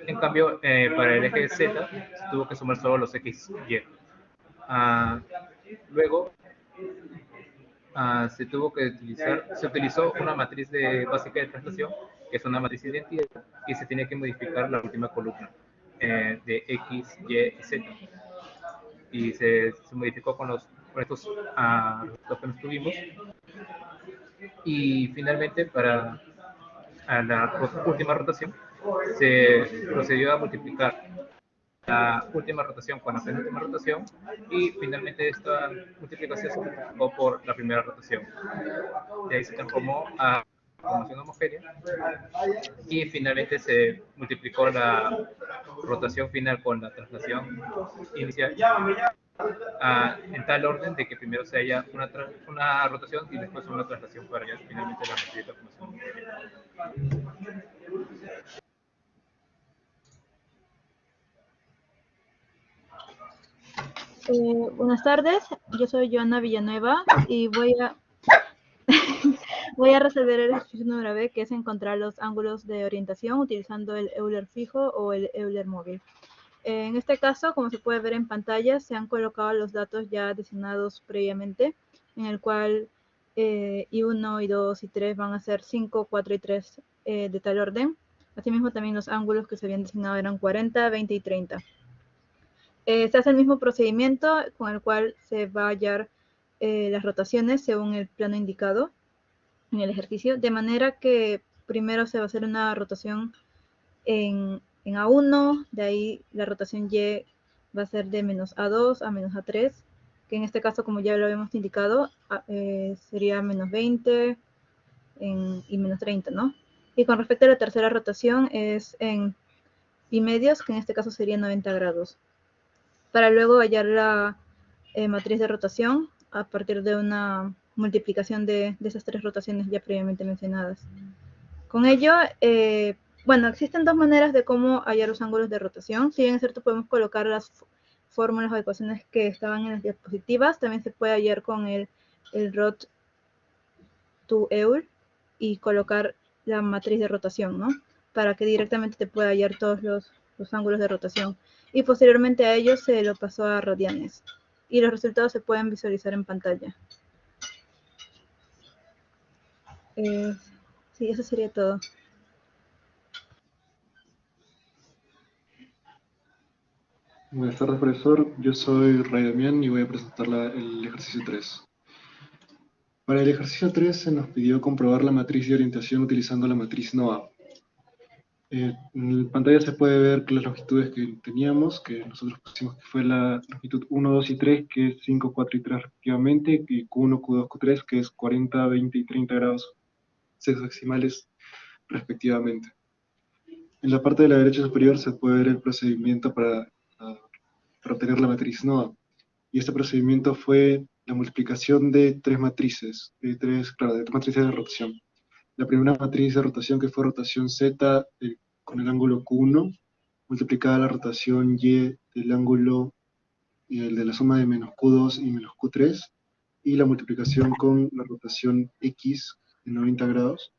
En cambio, para el eje Z, se tuvo que sumar solo los XY. Luego, se utilizó una matriz básica de traslación, que es una matriz de identidad, y se tiene que modificar la última columna de X, Y y Z. Y se modificó con estos resultados que nos tuvimos. Y finalmente, para la última rotación, se procedió a multiplicar la última rotación con la penúltima rotación y finalmente esta multiplicación se multiplicó por la primera rotación. De ahí se transformó a formación homogénea y finalmente se multiplicó la rotación final con la traslación inicial en tal orden de que primero se haya una rotación y después una traslación para hallar finalmente la matriz de formación homogénea. Buenas tardes, yo soy Joana Villanueva y voy a resolver el ejercicio número B, que es encontrar los ángulos de orientación utilizando el Euler fijo o el Euler móvil. En este caso, como se puede ver en pantalla, se han colocado los datos ya designados previamente, en el cual I1, I2 y 3 van a ser 5, 4 y 3 de tal orden. Asimismo, también los ángulos que se habían designado eran 40, 20 y 30. Se hace el mismo procedimiento con el cual se va a hallar las rotaciones según el plano indicado. en el ejercicio, de manera que primero se va a hacer una rotación en A1, de ahí la rotación Y va a ser de menos A2 a menos A3, que en este caso, como ya lo habíamos indicado, sería menos 20 y menos 30, ¿no? Y con respecto a la tercera rotación es en pi medios, que en este caso sería 90 grados, para luego hallar la matriz de rotación a partir de una multiplicación de esas tres rotaciones ya previamente mencionadas. Con ello, bueno, existen dos maneras de cómo hallar los ángulos de rotación. Si bien es cierto, podemos colocar las fórmulas o ecuaciones que estaban en las diapositivas. También se puede hallar con el ROT to EUL y colocar la matriz de rotación, ¿no? Para que directamente te pueda hallar todos los ángulos de rotación. Y posteriormente a ello se lo pasó a radianes. Y los resultados se pueden visualizar en pantalla. Sí, eso sería todo. Buenas tardes, profesor. Yo soy Ray Damián y voy a presentar el ejercicio 3. Para el ejercicio 3 se nos pidió comprobar la matriz de orientación utilizando la matriz NOA. En pantalla se puede ver las longitudes que teníamos, que nosotros pusimos que fue la longitud 1, 2 y 3, que es 5, 4 y 3 respectivamente, y Q1, Q2, Q3, que es 40, 20 y 30 grados sexagesimal respectivamente. En la parte de la derecha superior se puede ver el procedimiento para obtener la matriz NOA. Y este procedimiento fue la multiplicación de tres matrices, de tres matrices de rotación. La primera matriz de rotación, que fue rotación Z con el ángulo Q1, multiplicada la rotación Y del ángulo de la suma de menos Q2 y menos Q3, y la multiplicación con la rotación X de 90 grados.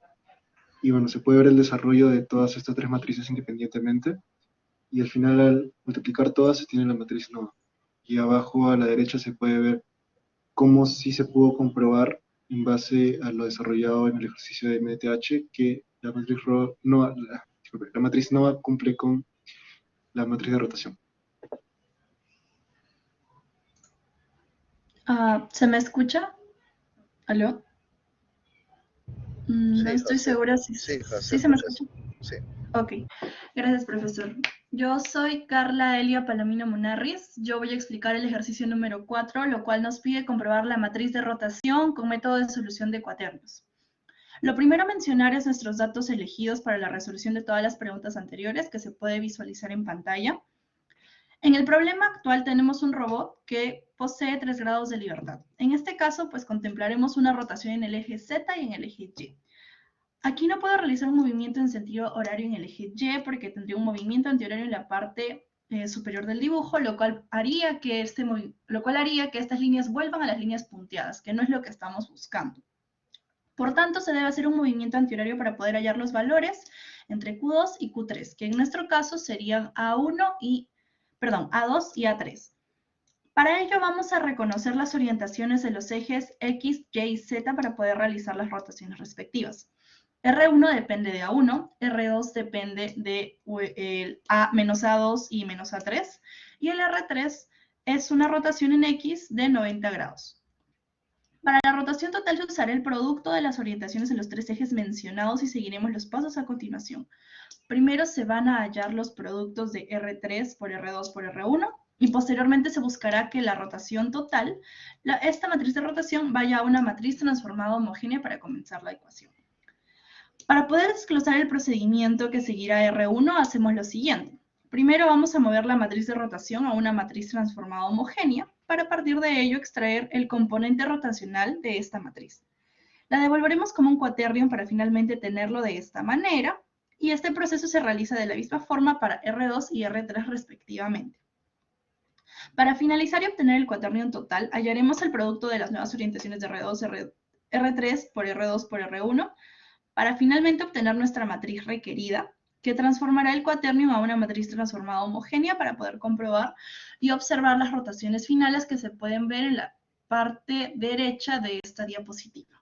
Y bueno, se puede ver el desarrollo de todas estas tres matrices independientemente, y al final, al multiplicar todas, se tiene la matriz NOA. Y abajo a la derecha se puede ver cómo sí se pudo comprobar en base a lo desarrollado en el ejercicio de MTH que la matriz NOA cumple con la matriz de rotación. ¿Se me escucha? ¿Aló? No estoy segura si Sí, ¿sí se me escucha. Sí. Ok, gracias, profesor. Yo soy Carla Elia Palomino Munarriz. Yo voy a explicar el ejercicio número 4, lo cual nos pide comprobar la matriz de rotación con método de solución de cuaternios. Lo primero a mencionar es nuestros datos elegidos para la resolución de todas las preguntas anteriores, que se puede visualizar en pantalla. En el problema actual tenemos un robot que posee 3 grados de libertad. En este caso, pues contemplaremos una rotación en el eje Z y en el eje Y. Aquí no puedo realizar un movimiento en sentido horario en el eje Y porque tendría un movimiento antihorario en la parte superior del dibujo, lo cual haría que estas líneas vuelvan a las líneas punteadas, que no es lo que estamos buscando. Por tanto, se debe hacer un movimiento antihorario para poder hallar los valores entre Q2 y Q3, que en nuestro caso serían A2 y A3. Para ello vamos a reconocer las orientaciones de los ejes X, Y y Z para poder realizar las rotaciones respectivas. R1 depende de A1, R2 depende de menos A2 y menos A3, y el R3 es una rotación en X de 90 grados. Para la rotación total se usará el producto de las orientaciones en los tres ejes mencionados y seguiremos los pasos a continuación. Primero se van a hallar los productos de R3 por R2 por R1, y posteriormente se buscará que la rotación total, esta matriz de rotación, vaya a una matriz transformada homogénea para comenzar la ecuación. Para poder desglosar el procedimiento que seguirá R1, hacemos lo siguiente. Primero vamos a mover la matriz de rotación a una matriz transformada homogénea, para a partir de ello extraer el componente rotacional de esta matriz. La devolveremos como un cuaternio para finalmente tenerlo de esta manera, y este proceso se realiza de la misma forma para R2 y R3 respectivamente. Para finalizar y obtener el cuaternio total, hallaremos el producto de las nuevas orientaciones de R3 por R2 por R1, para finalmente obtener nuestra matriz requerida, que transformará el cuaternio a una matriz transformada homogénea para poder comprobar y observar las rotaciones finales que se pueden ver en la parte derecha de esta diapositiva.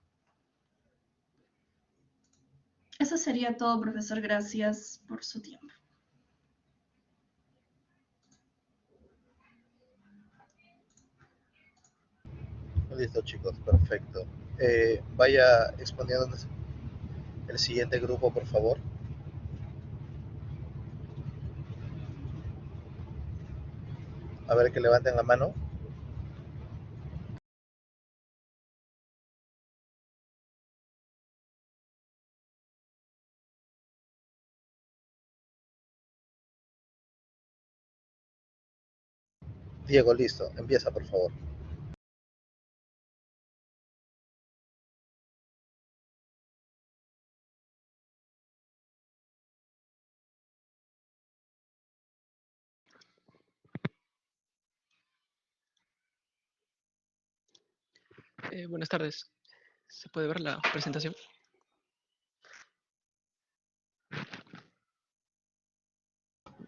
Eso sería todo, profesor. Gracias por su tiempo. Listo, chicos, perfecto. Vaya exponiendo el siguiente grupo, por favor. A ver, que levanten la mano. Diego, listo. Empieza, por favor. Buenas tardes. ¿Se puede ver la presentación?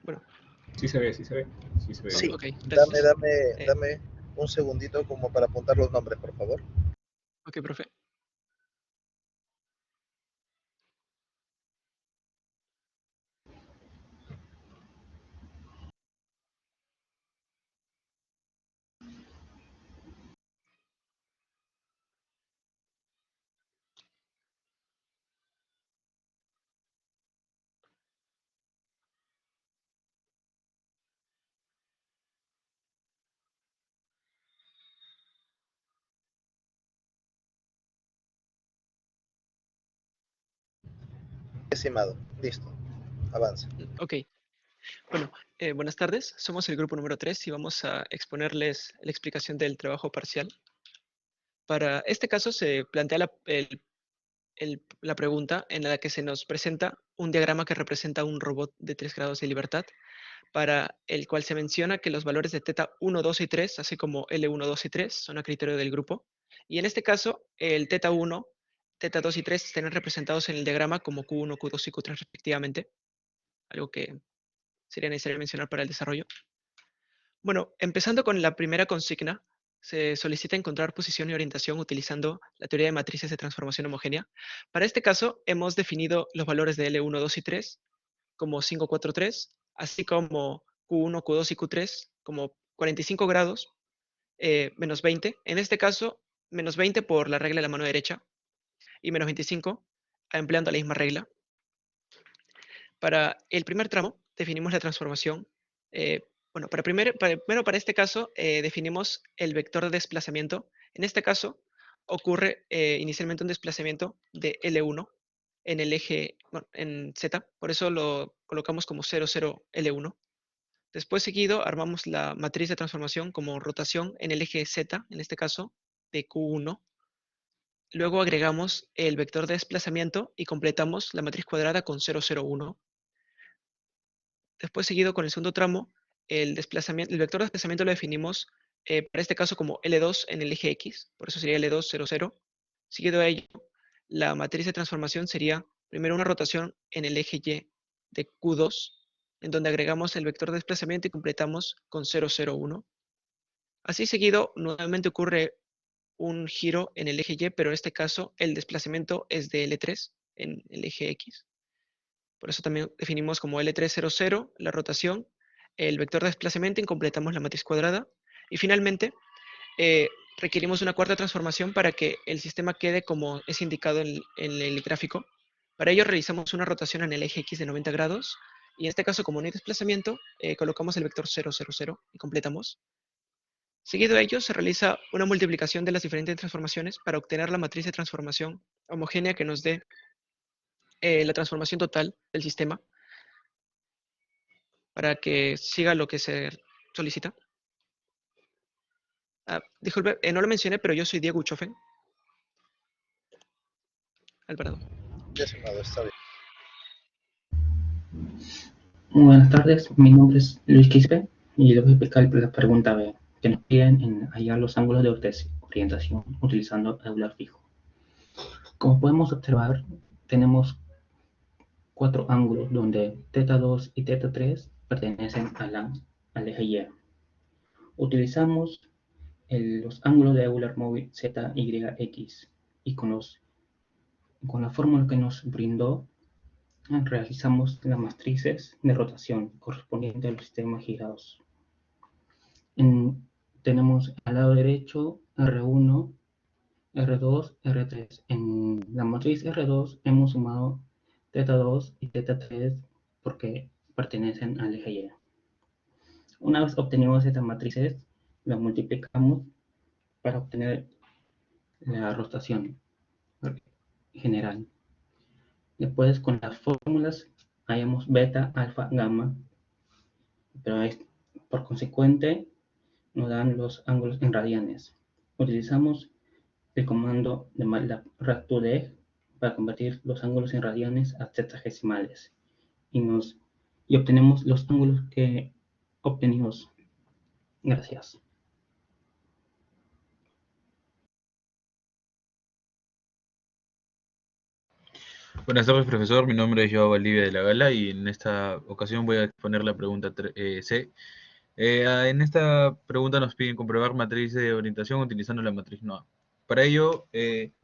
Bueno. Sí se ve, sí se ve. Sí, se ve. Sí, Ok, gracias. dame un segundito como para apuntar los nombres, por favor. Ok, profe. Estimado, listo. Avanza. Ok. Bueno, buenas tardes. Somos el grupo número 3 y vamos a exponerles la explicación del trabajo parcial. Para este caso se plantea la pregunta en la que se nos presenta un diagrama que representa un robot de 3 grados de libertad, para el cual se menciona que los valores de θ 1, 2 y 3, así como L1, 2 y 3, son a criterio del grupo. Y en este caso, el θ 1, θ 2 y 3 están representados en el diagrama como Q1, Q2 y Q3 respectivamente, algo que sería necesario mencionar para el desarrollo. Bueno, empezando con la primera consigna, se solicita encontrar posición y orientación utilizando la teoría de matrices de transformación homogénea. Para este caso, hemos definido los valores de L1, 2 y 3 como 5, 4, 3, así como Q1, Q2 y Q3 como 45 grados, menos 20. En este caso, menos 20 por la regla de la mano derecha y menos 25 empleando la misma regla. Para el primer tramo, definimos la transformación. Bueno, para este caso, definimos el vector de desplazamiento. En este caso, ocurre inicialmente un desplazamiento de L1 en el eje, bueno, en Z, por eso lo colocamos como 0, 0, L1. Después seguido, armamos la matriz de transformación como rotación en el eje Z, en este caso, de Q1. Luego agregamos el vector de desplazamiento y completamos la matriz cuadrada con 0, 0, 1. Después seguido con el segundo tramo, el vector de desplazamiento lo definimos para este caso como L2 en el eje X, por eso sería L2, 0, 0. Seguido a ello, la matriz de transformación sería primero una rotación en el eje Y de Q2, en donde agregamos el vector de desplazamiento y completamos con 0, 0, 1. Así seguido, nuevamente ocurre un giro en el eje Y, pero en este caso el desplazamiento es de L3 en el eje X. Por eso también definimos como L300 la rotación, el vector de desplazamiento y completamos la matriz cuadrada. Y finalmente, requerimos una cuarta transformación para que el sistema quede como es indicado en el gráfico. Para ello realizamos una rotación en el eje X de 90 grados. Y en este caso, como no hay desplazamiento, colocamos el vector 0, 0, 0 y completamos. Seguido a ello, se realiza una multiplicación de las diferentes transformaciones para obtener la matriz de transformación homogénea que nos dé la transformación total del sistema para que siga lo que se solicita. Disculpe, no lo mencioné, pero yo soy Diego Uchofen. Alvarado. Estimado, está bien. Muy buenas tardes, mi nombre es Luis Quispe y les voy a explicar la pregunta B, que nos piden en hallar los ángulos de orientación utilizando Euler fijo. Como podemos observar, tenemos 4 ángulos donde θ2 y θ3 pertenecen al eje Y. Utilizamos los ángulos de Euler móvil Z, Y, X y con la fórmula que nos brindó realizamos las matrices de rotación correspondientes a los sistemas girados. Tenemos al lado derecho R1 R2, R3. En la matriz R2 hemos sumado θ2 y θ3 porque pertenecen al eje Y. Una vez obtenemos estas matrices, las multiplicamos para obtener la rotación general. Después, con las fórmulas, hallamos beta, alfa, gamma, pero por consecuente nos dan los ángulos en radianes. Utilizamos el comando de MATLAB RAD2D para convertir los ángulos en radianes a sexagesimales y obtenemos los ángulos que obtenimos. Gracias. Buenas tardes, profesor. Mi nombre es Joao Valdivia de la Gala y en esta ocasión voy a exponer la pregunta C. En esta pregunta nos piden comprobar matriz de orientación utilizando la matriz NOA. Para ello,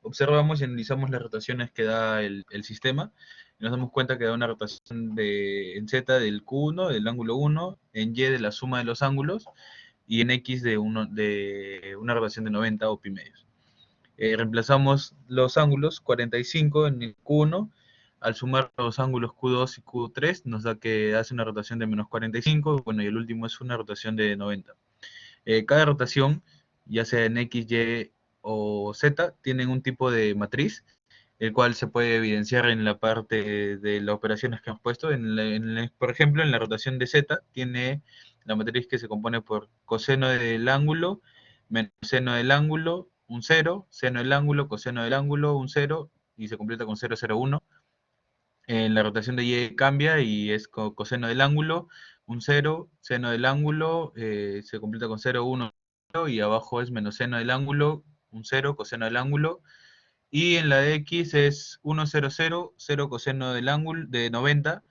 observamos y analizamos las rotaciones que da el sistema y nos damos cuenta que da una rotación en Z del Q1, del ángulo 1, en Y de la suma de los ángulos y en X de una rotación de 90 o pi medios. Reemplazamos los ángulos 45 en el Q1, al sumar los ángulos Q2 y Q3 nos da que hace una rotación de menos 45, bueno, y el último es una rotación de 90. Cada rotación, ya sea en X, Y o Z, tienen un tipo de matriz, el cual se puede evidenciar en la parte de las operaciones que hemos puesto. Por ejemplo, en la rotación de Z tiene la matriz que se compone por coseno del ángulo, menos seno del ángulo, un 0, seno del ángulo, coseno del ángulo, un 0, y se completa con 0, 0, 1. En la rotación de Y cambia y es coseno del ángulo, un 0, seno del ángulo, se completa con 0, 1, 0, y abajo es menos seno del ángulo, un 0, coseno del ángulo, y en la de X es 1, 0, 0, 0 coseno del ángulo de 90,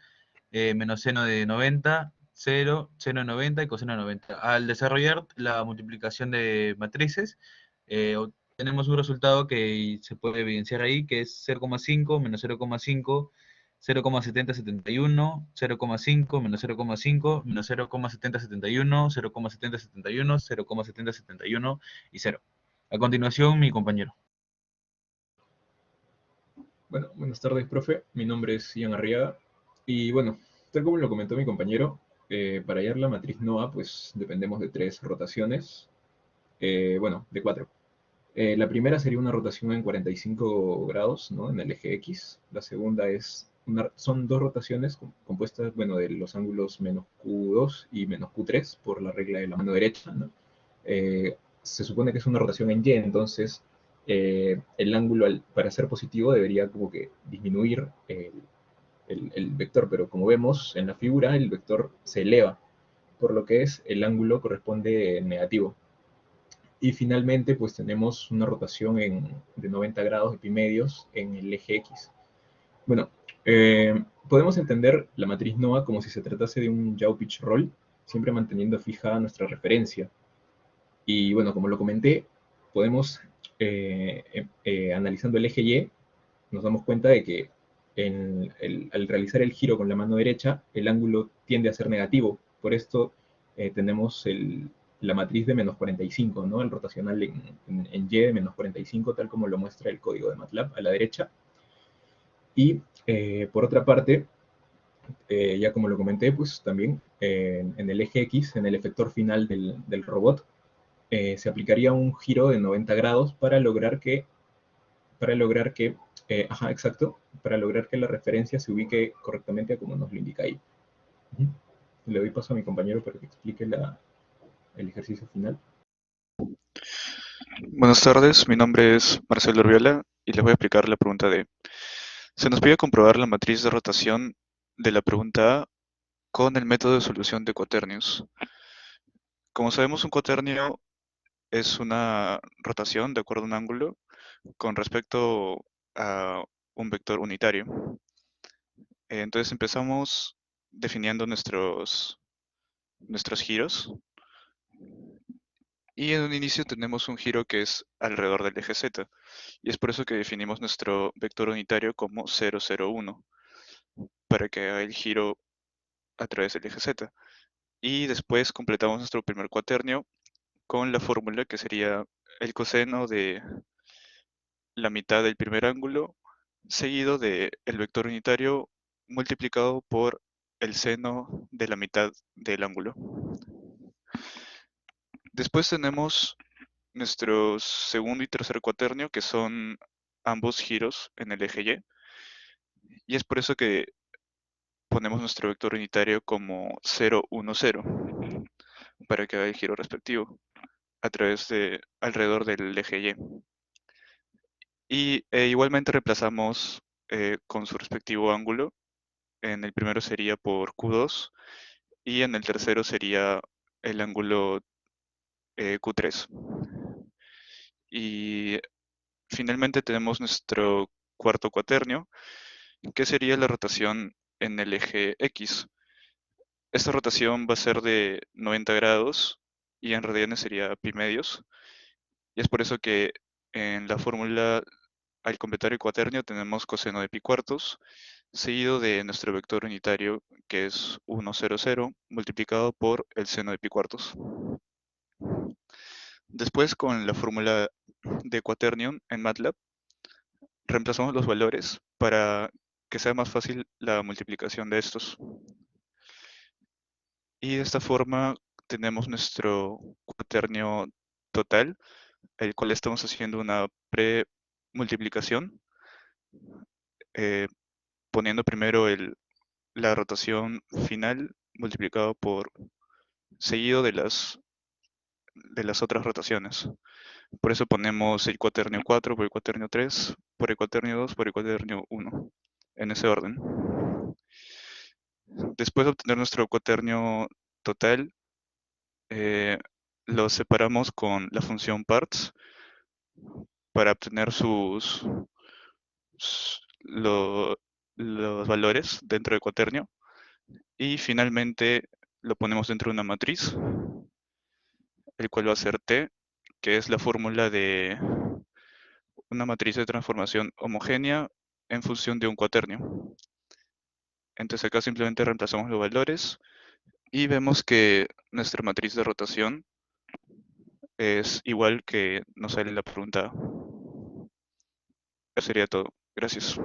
menos seno de 90, 0, seno de 90 y coseno de 90. Al desarrollar la multiplicación de matrices, tenemos un resultado que se puede evidenciar ahí, que es 0,5 menos 0,5, 0,7071, 0,5 menos 0,5, menos 0,7071, 0,7071, 0,7071 y 0. A continuación, mi compañero. Bueno, buenas tardes, profe. Mi nombre es Ian Arriaga. Y bueno, tal como lo comentó mi compañero, para hallar la matriz NOA, pues dependemos de 3 rotaciones. Bueno, de 4. La primera sería una rotación en 45 grados, ¿no? En el eje X. La segunda son 2 rotaciones compuestas, bueno, de los ángulos menos Q2 y menos Q3 por la regla de la mano derecha, ¿no? Se supone que es una rotación en Y, entonces el ángulo para ser positivo debería como que disminuir el vector, pero como vemos en la figura, el vector se eleva, por lo que el ángulo corresponde negativo. Y finalmente, pues tenemos una rotación de 90 grados de pi medios en el eje X. Bueno, podemos entender la matriz NOA como si se tratase de un yaw-pitch roll, siempre manteniendo fija nuestra referencia. Y bueno, como lo comenté, podemos, analizando el eje Y, nos damos cuenta de que al realizar el giro con la mano derecha, el ángulo tiende a ser negativo. Por esto tenemos la matriz de menos 45, ¿no? El rotacional en Y de menos 45, tal como lo muestra el código de MATLAB a la derecha. Y por otra parte, ya como lo comenté, pues también en el eje X, en el efector final del robot, se aplicaría un giro de 90 grados para lograr que para lograr que la referencia se ubique correctamente como nos lo indica ahí. Le doy paso a mi compañero para que explique el ejercicio final. Buenas tardes, mi nombre es Marcelo Urbiola y les voy a explicar la pregunta D. Se nos pide comprobar la matriz de rotación de la pregunta A con el método de solución de cuaternios. Como sabemos, un cuaternio es una rotación de acuerdo a un ángulo con respecto a un vector unitario. Entonces empezamos definiendo nuestros giros. Y en un inicio tenemos un giro que es alrededor del eje Z. Y es por eso que definimos nuestro vector unitario como 0, 0, 1, para que haga el giro a través del eje Z. Y después completamos nuestro primer cuaternio con la fórmula que sería el coseno de la mitad del primer ángulo seguido del vector unitario multiplicado por el seno de la mitad del ángulo. Después tenemos nuestro segundo y tercer cuaternio, que son ambos giros en el eje Y. Y es por eso que ponemos nuestro vector unitario como 0, 1, 0, para que haga el giro respectivo alrededor del eje Y. Y igualmente reemplazamos con su respectivo ángulo. En el primero sería por Q2 y en el tercero sería el ángulo Q3. Y finalmente tenemos nuestro cuarto cuaternio, que sería la rotación en el eje X. Esta rotación va a ser de 90 grados y en radianes sería pi medios. Y es por eso que en la fórmula al completar el cuaternio tenemos coseno de pi cuartos, seguido de nuestro vector unitario, que es 1, 0, 0, multiplicado por el seno de pi cuartos. Después, con la fórmula de cuaternio en MATLAB, reemplazamos los valores para que sea más fácil la multiplicación de estos. Y de esta forma tenemos nuestro cuaternio total, el cual estamos haciendo una pre-multiplicación, poniendo primero la rotación final multiplicado por seguido de las otras rotaciones. Por eso ponemos el cuaternio 4 por el cuaternio 3, por el cuaternio 2, por el cuaternio 1, en ese orden. Después de obtener nuestro cuaternio total, lo separamos con la función parts para obtener los valores dentro del cuaternio. Y finalmente lo ponemos dentro de una matriz, el cual va a ser T, que es la fórmula de una matriz de transformación homogénea en función de un cuaternio. Entonces acá simplemente reemplazamos los valores y vemos que nuestra matriz de rotación es igual que nos sale en la pregunta. Eso sería todo. Gracias.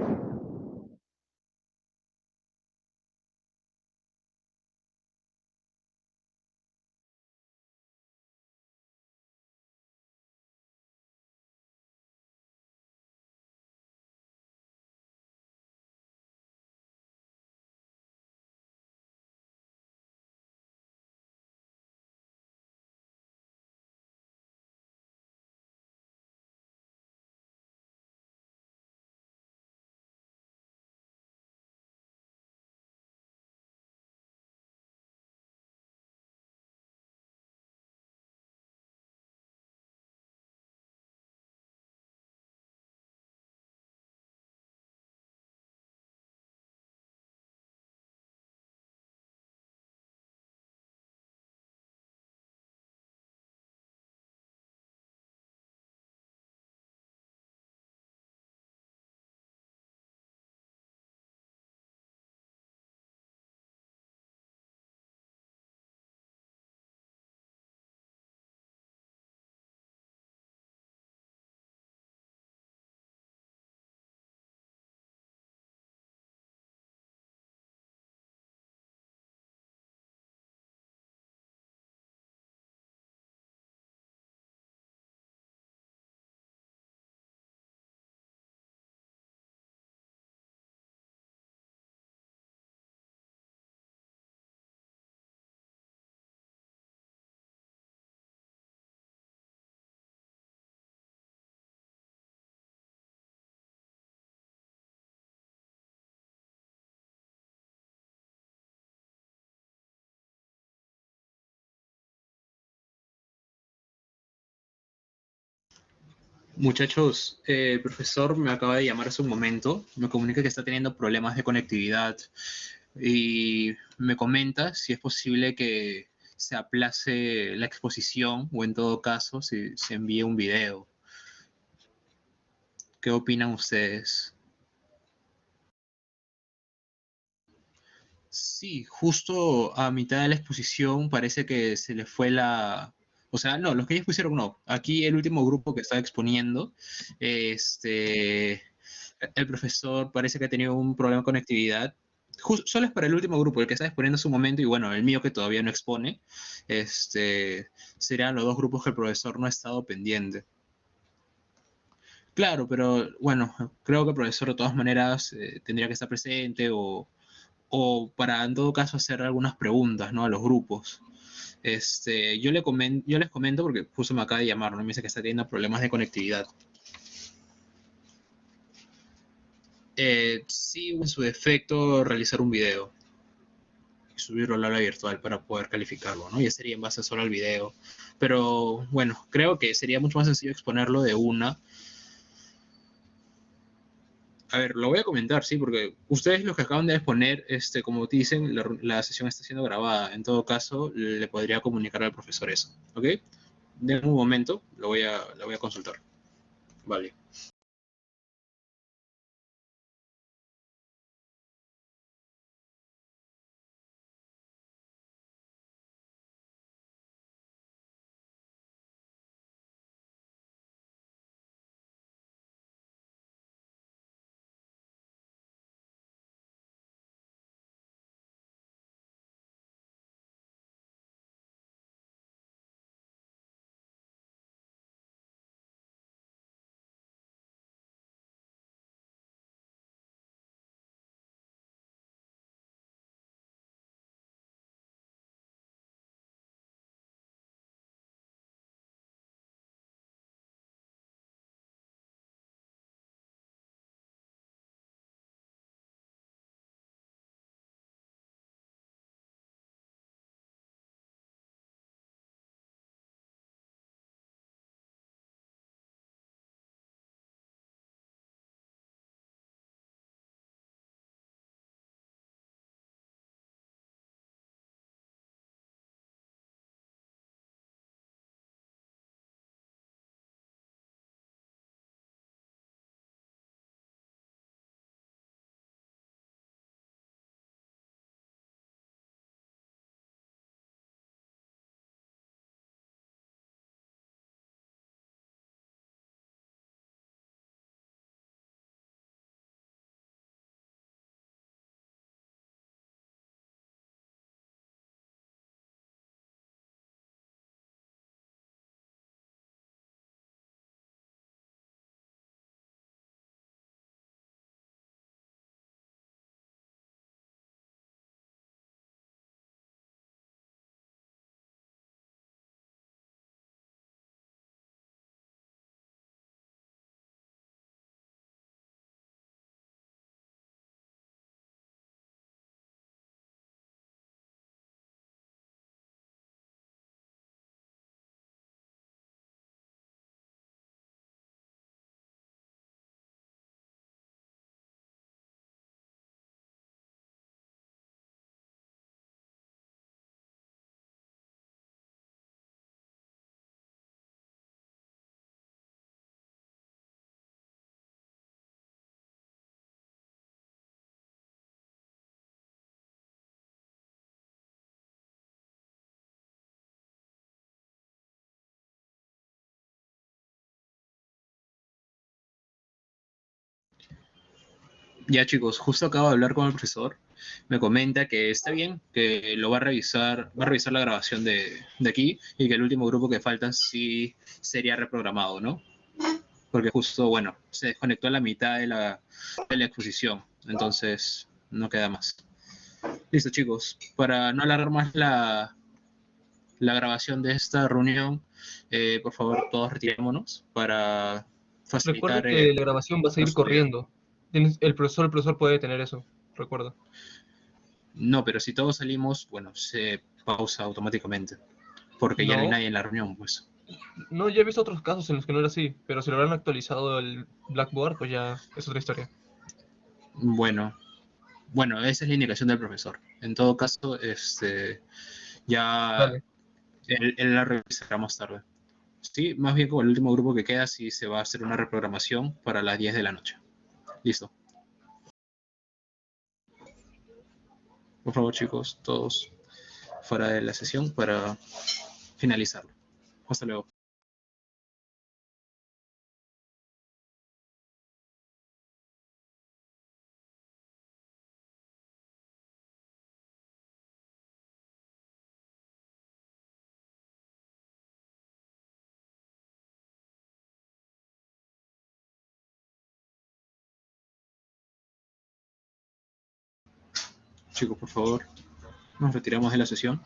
Muchachos, el profesor me acaba de llamar hace un momento, me comunica que está teniendo problemas de conectividad y me comenta si es posible que se aplace la exposición o en todo caso si se envíe un video. ¿Qué opinan ustedes? Sí, justo a mitad de la exposición parece que se le fue la O sea, no, los que ya expusieron no. Aquí el último grupo que estaba exponiendo, el profesor parece que ha tenido un problema de conectividad. Solo es para el último grupo, el que está exponiendo en su momento, y bueno, el mío que todavía no expone, serían los dos grupos que el profesor no ha estado pendiente. Claro, pero bueno, creo que el profesor de todas maneras tendría que estar presente o para en todo caso hacer algunas preguntas, ¿no? A los grupos. Yo les comento porque justo me acaba de llamar, ¿no? Me dice que está teniendo problemas de conectividad. Sí, en su defecto, realizar un video y subirlo al aula virtual para poder calificarlo, ¿no? Ya sería en base solo al video. Pero bueno, creo que sería mucho más sencillo exponerlo de una. A ver, lo voy a comentar, sí, porque ustedes los que acaban de exponer, como dicen, la sesión está siendo grabada. En todo caso, le podría comunicar al profesor eso, ¿ok? Denme un momento, lo voy a consultar. Vale. Ya chicos, justo acabo de hablar con el profesor. Me comenta que está bien, que lo va a revisar la grabación de aquí y que el último grupo que falta sí sería reprogramado, ¿no? Porque justo, bueno, se desconectó a la mitad de la exposición, entonces no queda más. Listo chicos, para no alargar más la grabación de esta reunión, por favor todos retirémonos para Recuerda facilitar que la grabación va a seguir paso de... corriendo. El profesor puede tener eso, recuerda. No, pero si todos salimos, bueno, se pausa automáticamente, porque ya no hay No, nadie en la reunión, pues. no, ya he visto otros casos en los que no era así, pero si lo habrán actualizado el Blackboard, pues ya es otra historia. Bueno, esa es la indicación del profesor. En todo caso, ya Dale. él la revisará más tarde. Sí, más bien como el último grupo que queda, sí se va a hacer una reprogramación para las 10 de la noche. Listo. Por favor, chicos, todos fuera de la sesión para finalizarlo. Hasta luego. Chicos, por favor, nos retiramos de la sesión.